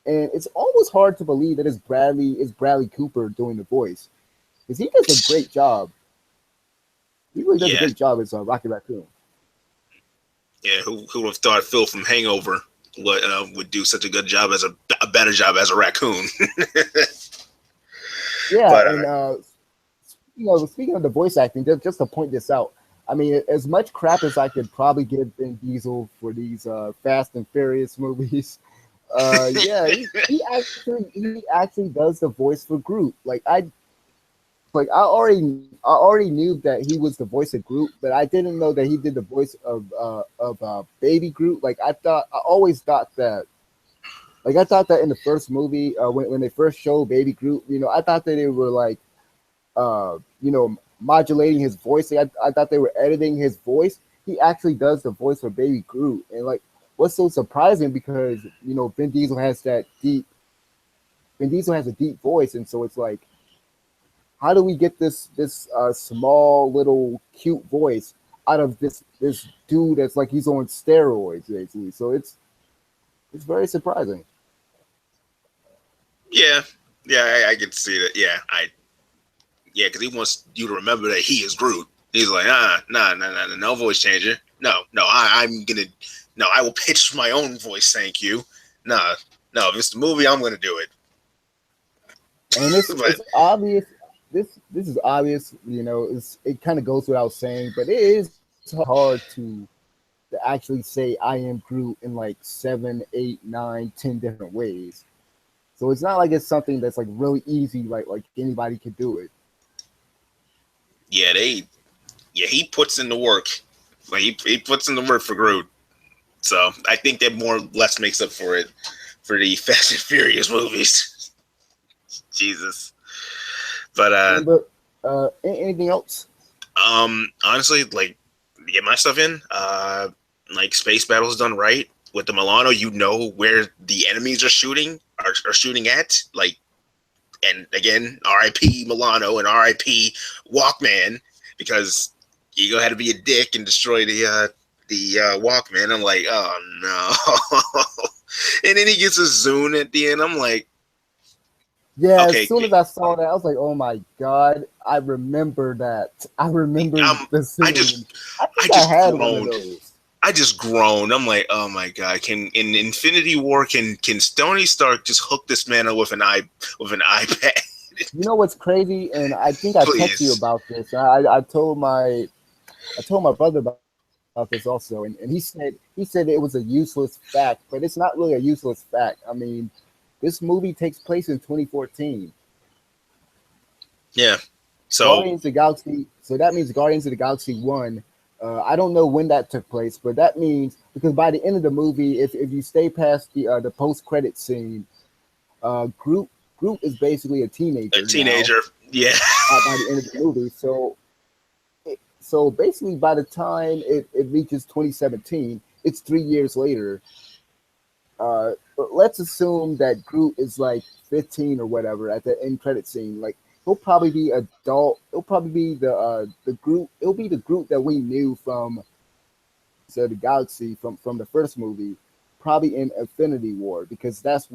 and it's almost hard to believe that it's Bradley Cooper doing the voice, because he does a great job. He really does a yes. great job as Rocket Raccoon. Yeah, who would have thought Phil from Hangover would do such a good job as a better job as a raccoon? Yeah, But and speaking of the voice acting, just to point this out, I mean, as much crap as I could probably give Vin Diesel for these Fast and Furious movies, yeah, he actually does the voice for Groot. I already knew that he was the voice of Groot, but I didn't know that he did the voice of Baby Groot. I always thought that. I thought that in the first movie, when they first showed Baby Groot, I thought that they were modulating his voice. I thought they were editing his voice. He actually does the voice for Baby Groot, and what's so surprising because Vin Diesel has a deep voice, and so it's like, how do we get this small little cute voice out of this dude that's like he's on steroids basically? So it's very surprising. yeah, yeah, I can see that. Yeah, because he wants you to remember that he is Groot. He's like, no voice changer. No, I'm gonna, no, I will pitch my own voice. Thank you. No, if it's the movie, I'm gonna do it. And it's But it's obvious. This is obvious. It kind of goes without saying, but it is hard to actually say I am Groot in like 7, 8, 9, 10 different ways. So it's not like it's something that's like really easy, like anybody could do it. yeah, he puts in the work. Like he puts in the work for Groot. So I think that more or less makes up for it for the Fast and Furious movies. Jesus. But But anything else? honestly, like to get my stuff in, like space battles done right with the Milano, you know where the enemies are shooting at. Like, and again, R.I.P. Milano and R.I.P. Walkman, because Ego had to be a dick and destroy the Walkman. I'm like, oh no. And then he gets a Zune at the end. I'm like, Yeah, as okay, soon as I saw that, I was like, "Oh my god!" I remember that. I remember the I scene. just I I think I just had one of groaned. those. I just groaned. I'm like, oh my god! Can in Infinity War can Tony Stark just hook this man up with an iPad? You know what's crazy? And I think I texted you Please. about this. I told my brother about this also, and he said it was a useless fact, but it's not really a useless fact. I mean, this movie takes place in 2014. Yeah. So Guardians of the Galaxy. So that means Guardians of the Galaxy 1. I don't know when that took place, but that means because by the end of the movie, if you stay past the post credit scene, Groot is basically a a teenager now. teenager. Yeah. By the end of the movie, so basically by the time it reaches 2017, it's 3 years later. But let's assume that Groot is like 15 or whatever at the end credit scene. Like he'll probably be adult. He'll probably be the Groot. It'll be the Groot that we knew from the Galaxy from the first movie, probably in Infinity War, because that's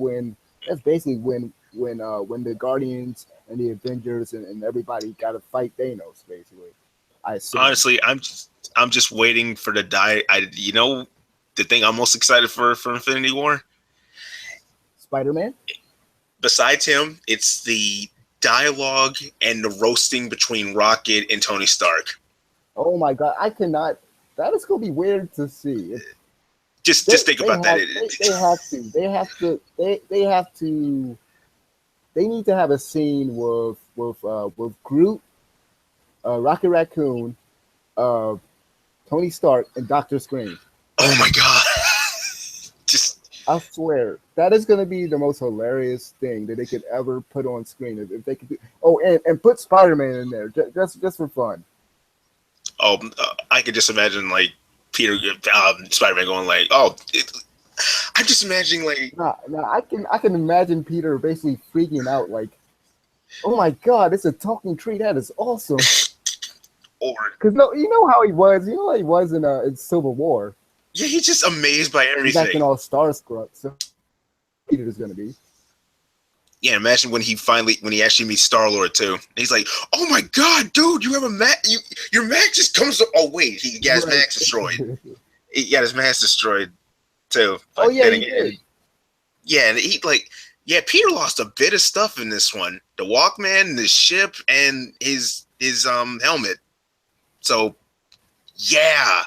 basically when the Guardians and the Avengers and everybody got to fight Thanos. Basically, I assume. Honestly, I'm just waiting for the die. The thing I'm most excited for Infinity War. Spider-Man. Besides him, it's the dialogue and the roasting between Rocket and Tony Stark. Oh my god, I cannot. That is gonna be weird to see. Just think about that. They have to. They need to have a scene with Groot, Rocket Raccoon, uh, Tony Stark, and Doctor Strange. Oh my god! Just I swear that is going to be the most hilarious thing that they could ever put on screen if they could do. Oh, and put Spider-Man in there just for fun. I could just imagine like Peter, Spider-Man going like, I'm just imagining like, Nah, I can imagine Peter basically freaking out like, oh my god, it's a talking tree. That is awesome. or Because no, you know how he was. You know how he was in Civil War. yeah, he's just amazed by He's acting everything. all starstruck. So Peter is going to be. Yeah, imagine when he actually meets Star-Lord too. He's like, "Oh my god, dude, you have a Mac? Your Mac just comes up. Oh wait, he got his Right. Mac destroyed." he got his mask destroyed too. Oh But yeah, then he again, did. yeah, and Peter lost a bit of stuff in this one: the Walkman, the ship, and his helmet. So yeah,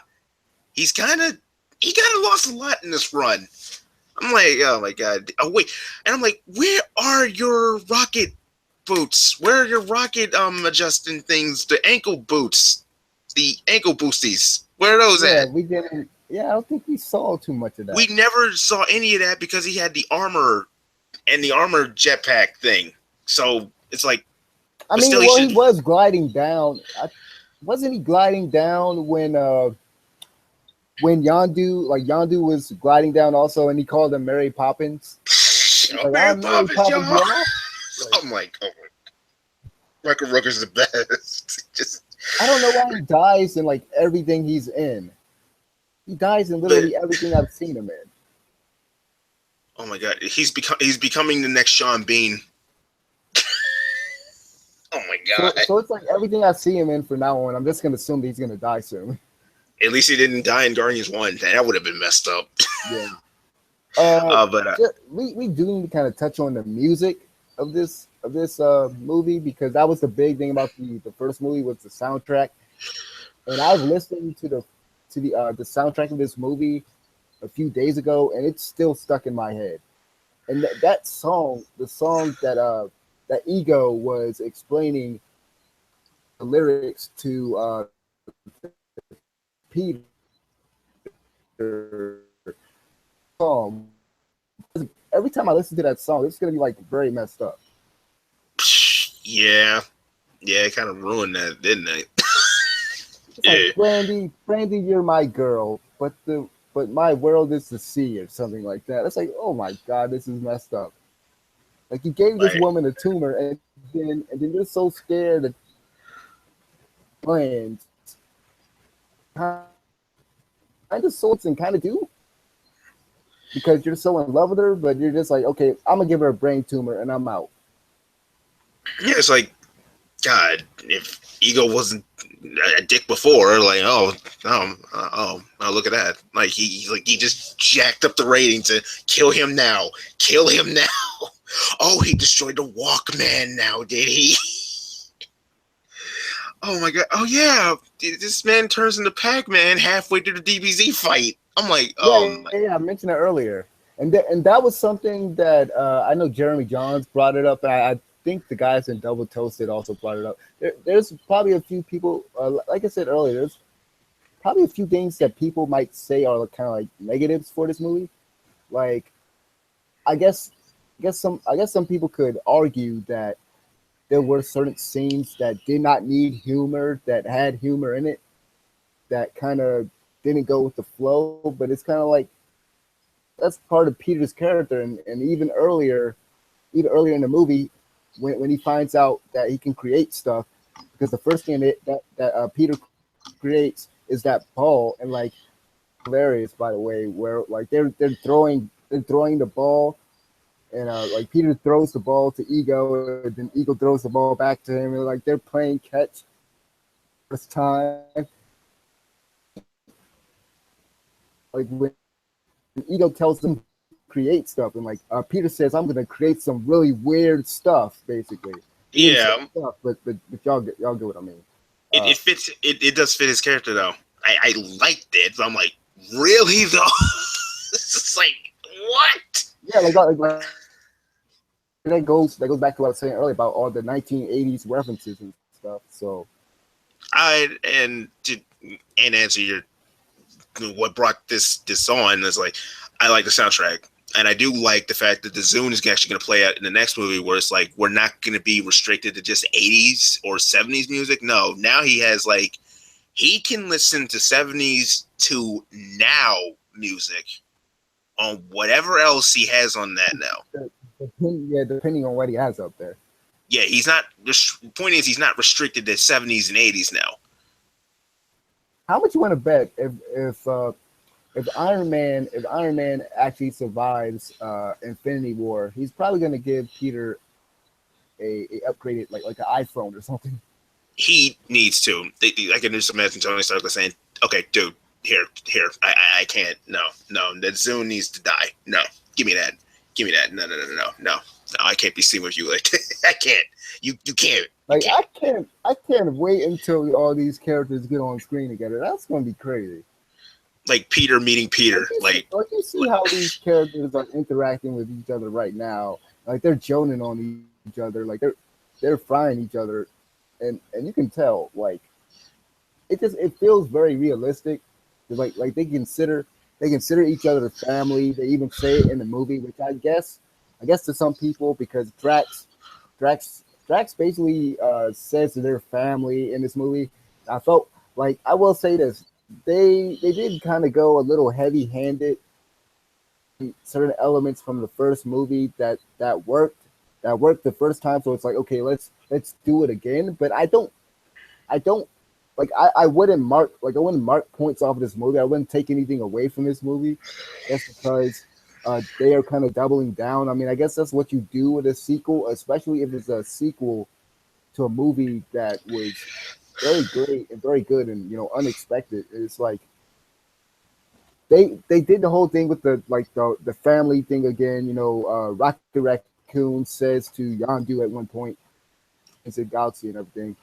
he kind of lost a lot in this run. I'm like, oh my god. Oh wait, and I'm like, where are your rocket boots? Where are your rocket adjusting things? The ankle boots, the ankle boosties. Where are those Yeah, at? we didn't. Yeah, I don't think we saw too much of We that. never saw any of that because he had the armor and the armor jetpack thing. So it's like, I but still, mean, he well, he should. was gliding down. Wasn't he gliding down when Yondu was gliding down also, and he called him Mary Poppins. He's Oh like, man, I'm Mary Poppins, Poppins, y'all. y'all. Like, I'm like, oh my, Michael Rooker's the best. Just, I don't know why he dies in like everything he's in. He dies in but literally everything I've seen him in. oh my god, he's becoming the next Sean Bean. Oh my god. So it's like everything I see him in from now on, I'm just gonna assume that he's gonna die soon. At least he didn't die in Guardians 1. That would have been messed up. Yeah. Uh, But we do need to kind of touch on the music of this movie because that was the big thing about the first movie was the soundtrack, and I've listened to the soundtrack of this movie a few days ago, and it's still stuck in my head. And that song, the song that Ego was explaining the lyrics to Peter song. Every time I listen to that song, it's gonna be like very messed up. yeah, yeah, it kind of ruined that, didn't it? It's Yeah, like Brandy, you're my girl, but my world is the sea or something like that. It's like, oh my god, this is messed up. Like you gave this like woman a tumor, and then you're so scared of plans, kind of sorts and kind of do because you're so in love with her, but you're just like, okay, I'm gonna give her a brain tumor and I'm out. yeah, it's like God. If Ego wasn't a dick before, like oh, look at that. Like he just jacked up the rating to kill him now. Oh, he destroyed the Walkman now, did he? Oh my god. Oh yeah, this man turns into Pac-Man halfway through the DBZ fight. I'm like, Yeah, oh my. I mentioned it earlier, and that was something that I know Jeremy Johns brought it up, and I think the guys in Double Toasted also brought it up. There's probably a few people, like I said earlier, there's probably a few things that people might say are kind of like negatives for this movie. Like, I guess, I guess some people could argue that there were certain scenes that did not need humor, that had humor in it, that kind of didn't go with the flow. But it's kind of like that's part of Peter's character, and even earlier in the movie, when he finds out that he can create stuff, because the first thing that Peter creates is that ball, and like hilarious by the way, where like they're throwing the ball, and like Peter throws the ball to Ego, and then Ego throws the ball back to him, and like they're playing catch first time. Like when Ego tells them to create stuff, and like Peter says, "I'm gonna create some really weird stuff." Basically, he didn't say Yeah, stuff, but y'all get what I mean. it Uh, fits. It does fit his character though. I liked it, but I'm like, really though? It's just like what? yeah, like that goes back to what I was saying earlier about all the 1980s references and stuff. So I and answer your what brought this on is like I like the soundtrack. And I do like the fact that the Zune is actually going to play out in the next movie where it's like we're not going to be restricted to just 80s or 70s music. No, now he has like he can listen to 70s to now music on whatever else he has on that now. yeah, depending on what he has up there. Yeah, he's not. The point is, he's not restricted to 70s and 80s now. How much you want to bet if Iron Man actually survives Infinity War, he's probably going to give Peter a upgraded like an iPhone or something. He needs to. I can just imagine Tony Stark saying, "Okay, dude, Here. I can't. No. That Zune needs to die. No, give me that. No. I can't be seen with you like that. I can't. You can't. Like I can't wait until all these characters get on screen together. That's gonna be crazy. Like Peter meeting Peter. Like you see how these characters are interacting with each other right now. Like they're joning on each other. Like they're frying each other, and you can tell. Like it feels very realistic. Like they consider each other family. They even say it in the movie, which I guess to some people, because Drax basically says to their family in this movie. I felt like, I will say this, they did kind of go a little heavy handed. Certain elements from the first movie that worked the first time, so it's like, okay, let's do it again. But I don't like, I wouldn't mark points off of this movie. I wouldn't take anything away from this movie. That's because they are kind of doubling down. I mean, I guess that's what you do with a sequel, especially if it's a sequel to a movie that was very great and very good and, unexpected. It's like they did the whole thing with the family thing again. Rocket Raccoon says to Yondu at one point, it's a galaxy and everything.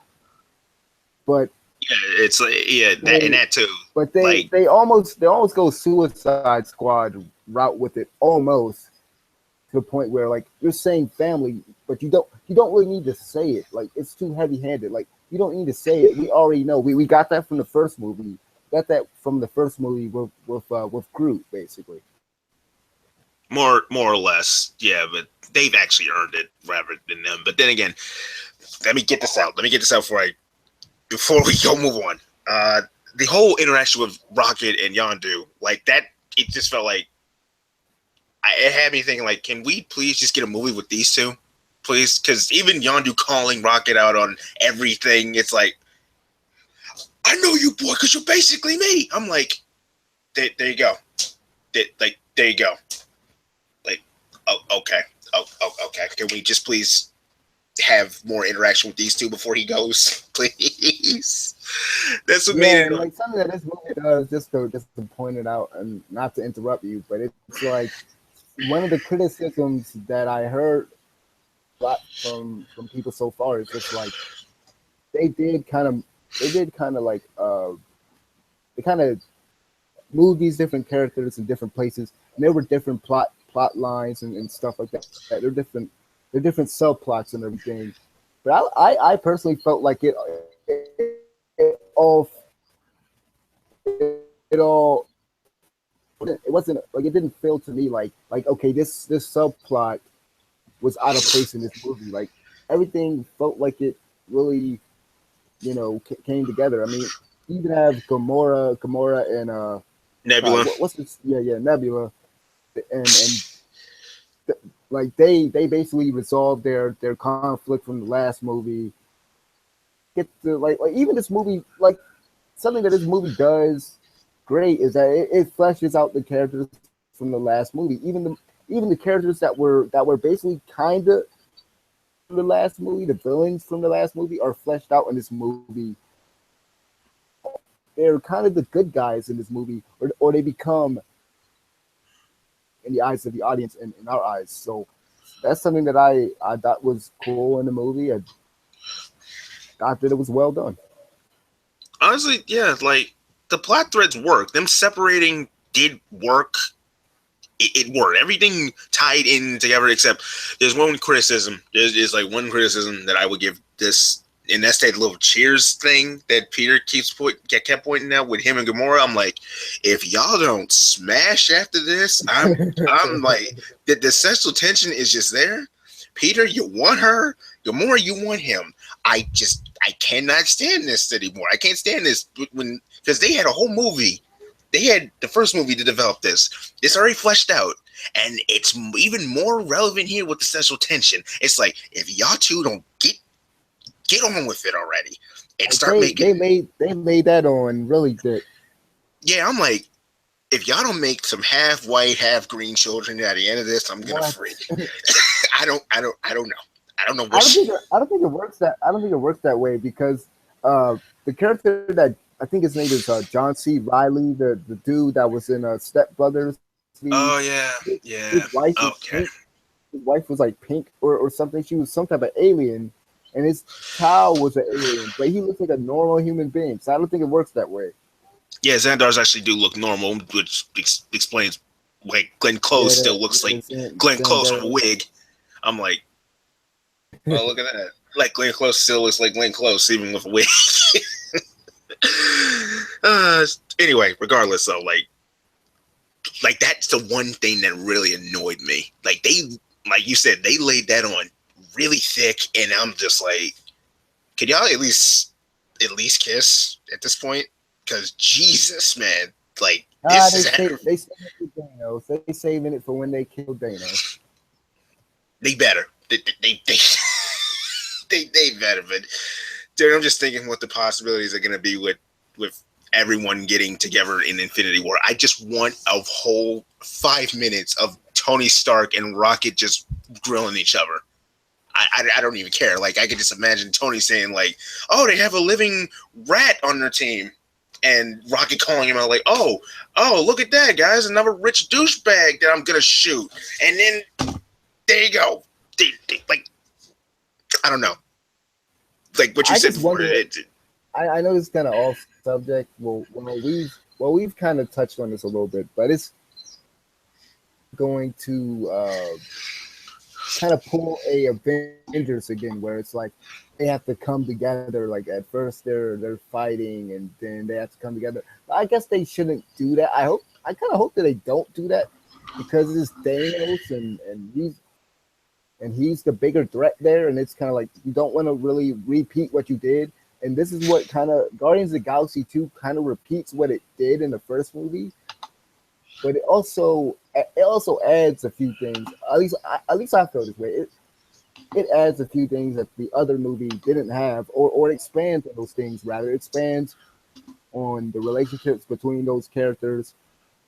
But yeah, it's like, that too. But they almost go Suicide Squad route with it, almost to the point where, like, you're saying family, but you don't really need to say it. Like, it's too heavy handed. Like, you don't need to say it. We already know. We got that from the first movie. Got that from the first movie with Groot, basically. More or less, yeah. But they've actually earned it rather than them. But then again, let me get this out before we go move on. The whole interaction with Rocket and Yondu, like that, it just felt like it had me thinking, like, can we please just get a movie with these two, please? Because even Yondu calling Rocket out on everything, it's like, I know you, boy, because you're basically me. I'm like, there you go. There you go. Like, okay. Okay. Can we just please have more interaction with these two before he goes, please? That's what made it. Like, something that this movie does, just to point it out, and not to interrupt you, but it's like one of the criticisms that I heard a lot from people so far is just like they kind of move these different characters in different places, and there were different plot lines and stuff like that. They're different subplots and everything. But I personally felt like it wasn't like, it didn't feel to me like okay, this subplot was out of place in this movie. Like, everything felt like it really came together. I mean, you even have Gamora and Nebula. What's this? Yeah, Nebula, and like they basically resolved their conflict from the last movie. Get to like even this movie, like, something that this movie does great is that it fleshes out the characters from the last movie. Even the characters that were basically kind of from the last movie, the villains from the last movie, are fleshed out in this movie. They're kind of the good guys in this movie, or they become, in the eyes of the audience and in our eyes. So that's something that I thought was cool in the movie. I thought that it was well done. Honestly, yeah, like, the plot threads work. Them separating did work. It worked. Everything tied in together, except there's one criticism. There's like one criticism that I would give this, and that's that little cheers thing that Peter kept pointing out with him and Gamora. I'm like, if y'all don't smash after this, I'm like, the sexual tension is just there. Peter, you want her. Gamora, you want him. I cannot stand this anymore. I can't stand this because they had a whole movie. They had the first movie to develop this. It's already fleshed out, and it's even more relevant here with the sexual tension. It's like, if y'all two don't get on with it already and start making. They made that on really good. Yeah, I'm like, if y'all don't make some half white, half green children at the end of this, I'm gonna freak. I don't know. I don't know. I don't think it works that way, because the character I think his name is John C. Riley, the dude that was in Step Brothers. Oh yeah, His yeah. wife was Okay. pink. His wife was like pink or something. She was some type of alien, and his child was an alien, but he looks like a normal human being. So I don't think it works that way. Yeah, Xandar's actually do look normal, which explains like Glenn Close Yeah, still looks like Glenn Close with a Xandar. wig. I'm like, oh look at that. Like Glenn Close still looks like Glenn Close even with a wig. uh, anyway, regardless though, like that's the one thing that really annoyed me. Like they, like you said, they laid that on really thick, and I'm just like, can y'all at least kiss at this point? Because Jesus, man, like Ah, this is they saving it for Thanos. They saving it for when they kill Thanos. they better they better, but dude, I'm just thinking what the possibilities are gonna be with everyone getting together in Infinity War. I just want a whole 5 minutes of Tony Stark and Rocket just grilling each other. I don't even care. Like I could just imagine Tony saying like, "Oh, they have a living rat on their team," and Rocket calling him out like, "Oh, look at that, guys! Another rich douchebag that I'm gonna shoot." And then there you go. Like I don't know. Like what you I said just before. wonder. I know this is kind of off subject. We've kind of touched on this a little bit, but it's going to kind of pull a Avengers again, where it's like they have to come together. Like at first they're fighting, and then they have to come together. But I guess they shouldn't do that. I kind of hope that they don't do that because it's Thanos, and he's the bigger threat there, and it's kind of like you don't want to really repeat what you did. And this is what kind of Guardians of the Galaxy 2 kind of repeats what it did in the first movie, but it also adds a few things. At least I feel this way. It adds a few things that the other movie didn't have, or it expands on those things. Rather, it expands on the relationships between those characters,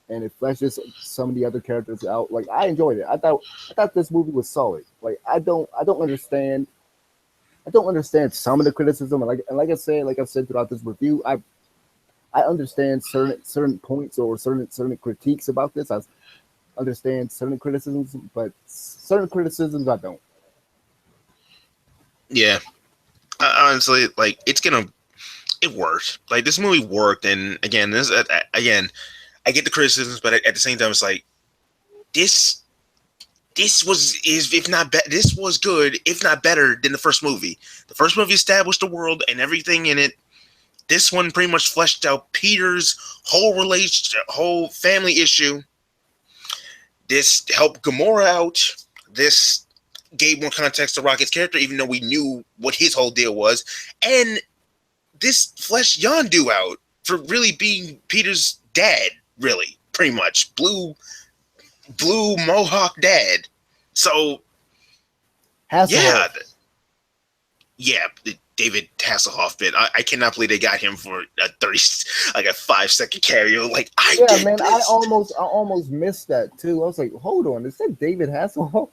and it fleshes some of the other characters out. Like I enjoyed it. I thought this movie was solid. Like I don't understand some of the criticism. Like I said throughout this review, I understand certain points or certain critiques about this. I understand certain criticisms, but certain criticisms I don't. Yeah, honestly, like it worked. Like this movie worked, and again, again, I get the criticisms, but at the same time, it's like this this was good, if not better than the first movie. The first movie established the world and everything in it. This one pretty much fleshed out Peter's whole family issue. This helped Gamora out. This gave more context to Rocket's character, even though we knew what his whole deal was. And this fleshed Yondu out for really being Peter's dad, really, pretty much. Blue Mohawk dad. So, Hasselhoff. yeah, David Hasselhoff bit. I cannot believe they got him for a 30, like a 5-second cameo. Like Yeah, man, I almost missed that too. I was like, hold on, is that David Hasselhoff?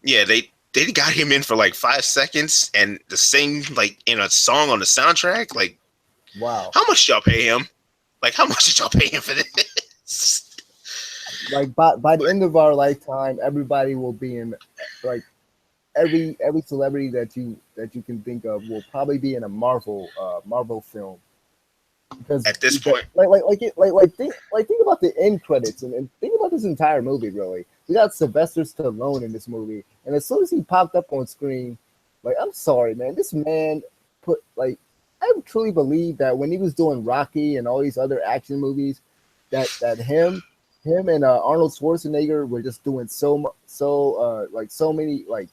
Yeah, they got him in for like 5 seconds and to sing like in a song on the soundtrack. Like, Wow. how much y'all pay him? Like, how much did y'all pay him for this? Like by the end of our lifetime, everybody will be in, like, every celebrity that you can think of will probably be in a Marvel film, because At this point, think about the end credits, and think about this entire movie. Really, we got Sylvester Stallone in this movie, and as soon as he popped up on screen, like, I'm sorry, man, this man put, like, I truly believe that when he was doing Rocky and all these other action movies, that him and Arnold Schwarzenegger were just doing so many, like,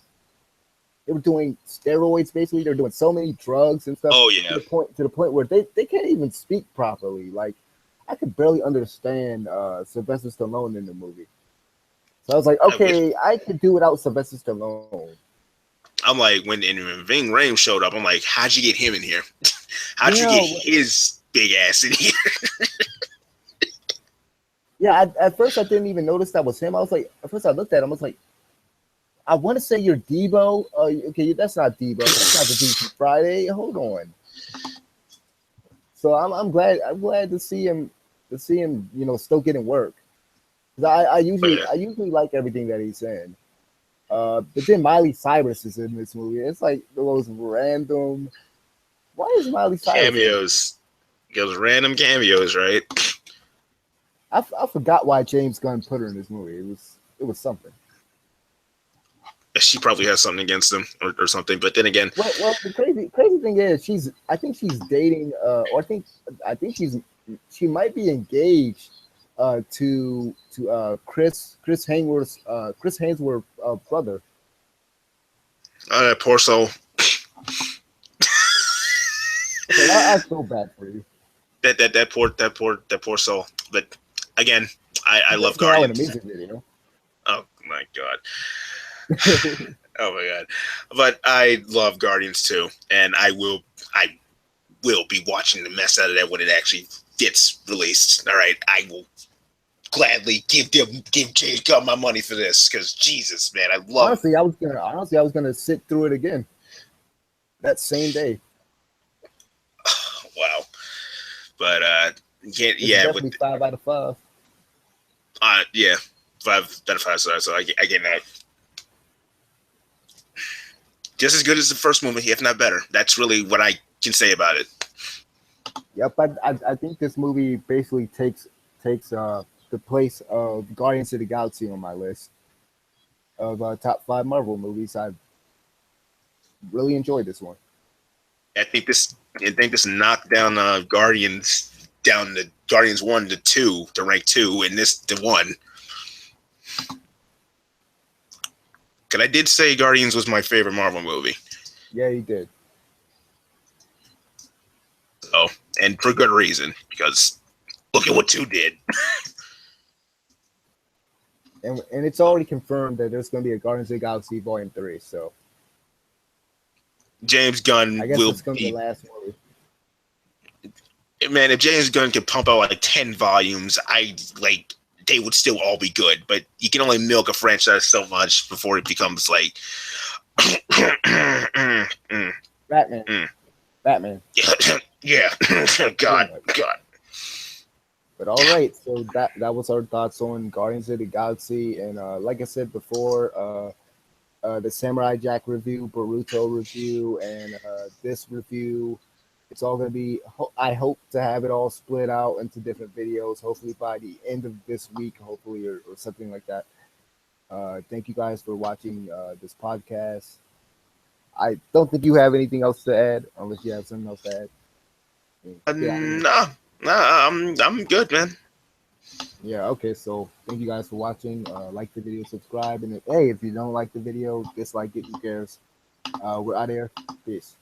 they were doing steroids, basically. They're doing so many drugs and stuff, oh to yeah, the point where they can't even speak properly. Like, I could barely understand Sylvester Stallone in the movie. So I was like, okay, I could do without Sylvester Stallone. I'm like, when Ving Rhames showed up, I'm like, how'd you get him in here? How'd you get his big ass in here? Yeah, at first I didn't even notice that was him. I was like, at first I looked at him, I was like, I want to say you're Debo. Okay, that's not Debo. That's not the dude from Friday. Hold on. So I'm glad to see him, still getting work. 'Cause I But usually yeah, I usually like everything that he's in. But then Miley Cyrus is in this movie. It's like the most random. Why is Miley Cyrus in it? cameos, those random cameos, right? I forgot why James Gunn put her in this movie. It was something. She probably has something against him or something. But then again, Well, the crazy thing is I think she's dating or I think she might be engaged to Chris Hainsworth brother. poor soul. So I feel bad for you. That poor soul. But again, I She love just came out with a Guardians. music video. Oh my god. Oh my god. But I love Guardians too, and I will be watching the mess out of that when it actually gets released. All right, I will gladly give James Gunn my money for this because Jesus, man, I love. Honestly, I was gonna sit through it again that same day. Wow, but It's yeah, with definitely 5 out of 5. yeah, 5 out of 5 stars. So I get that. Just as good as the first movie, if not better. That's really what I can say about it. Yep, I think this movie basically takes the place of Guardians of the Galaxy on my list of top 5 Marvel movies. I really enjoyed this one. I think this knocked down Guardians down to Guardians 1 to 2 to rank 2, and this to 1. Because I did say Guardians was my favorite Marvel movie. Yeah, he did. So, and for good reason, because look at what 2 did. And it's already confirmed that there's going to be a Guardians of the Galaxy Volume 3. So James Gunn I guess will it's going to be be, the last movie. man, if James Gunn could pump out like 10 volumes, they would still all be good, but you can only milk a franchise so much before it becomes like Batman. Batman. yeah. God. But all right, so that was our thoughts on Guardians of the Galaxy, and like I said before, the Samurai Jack review, Boruto review, and this review, it's all gonna be. I hope to have it all split out into different videos. Hopefully by the end of this week, hopefully or something like that. Thank you guys for watching this podcast. I don't think you have anything else to add, unless you have something else to add. Get out of here. No, I'm good, man. Yeah, okay, so thank you guys for watching. Like the video, subscribe, and hey, if you don't like the video, dislike it, who cares? We're out of here. Peace.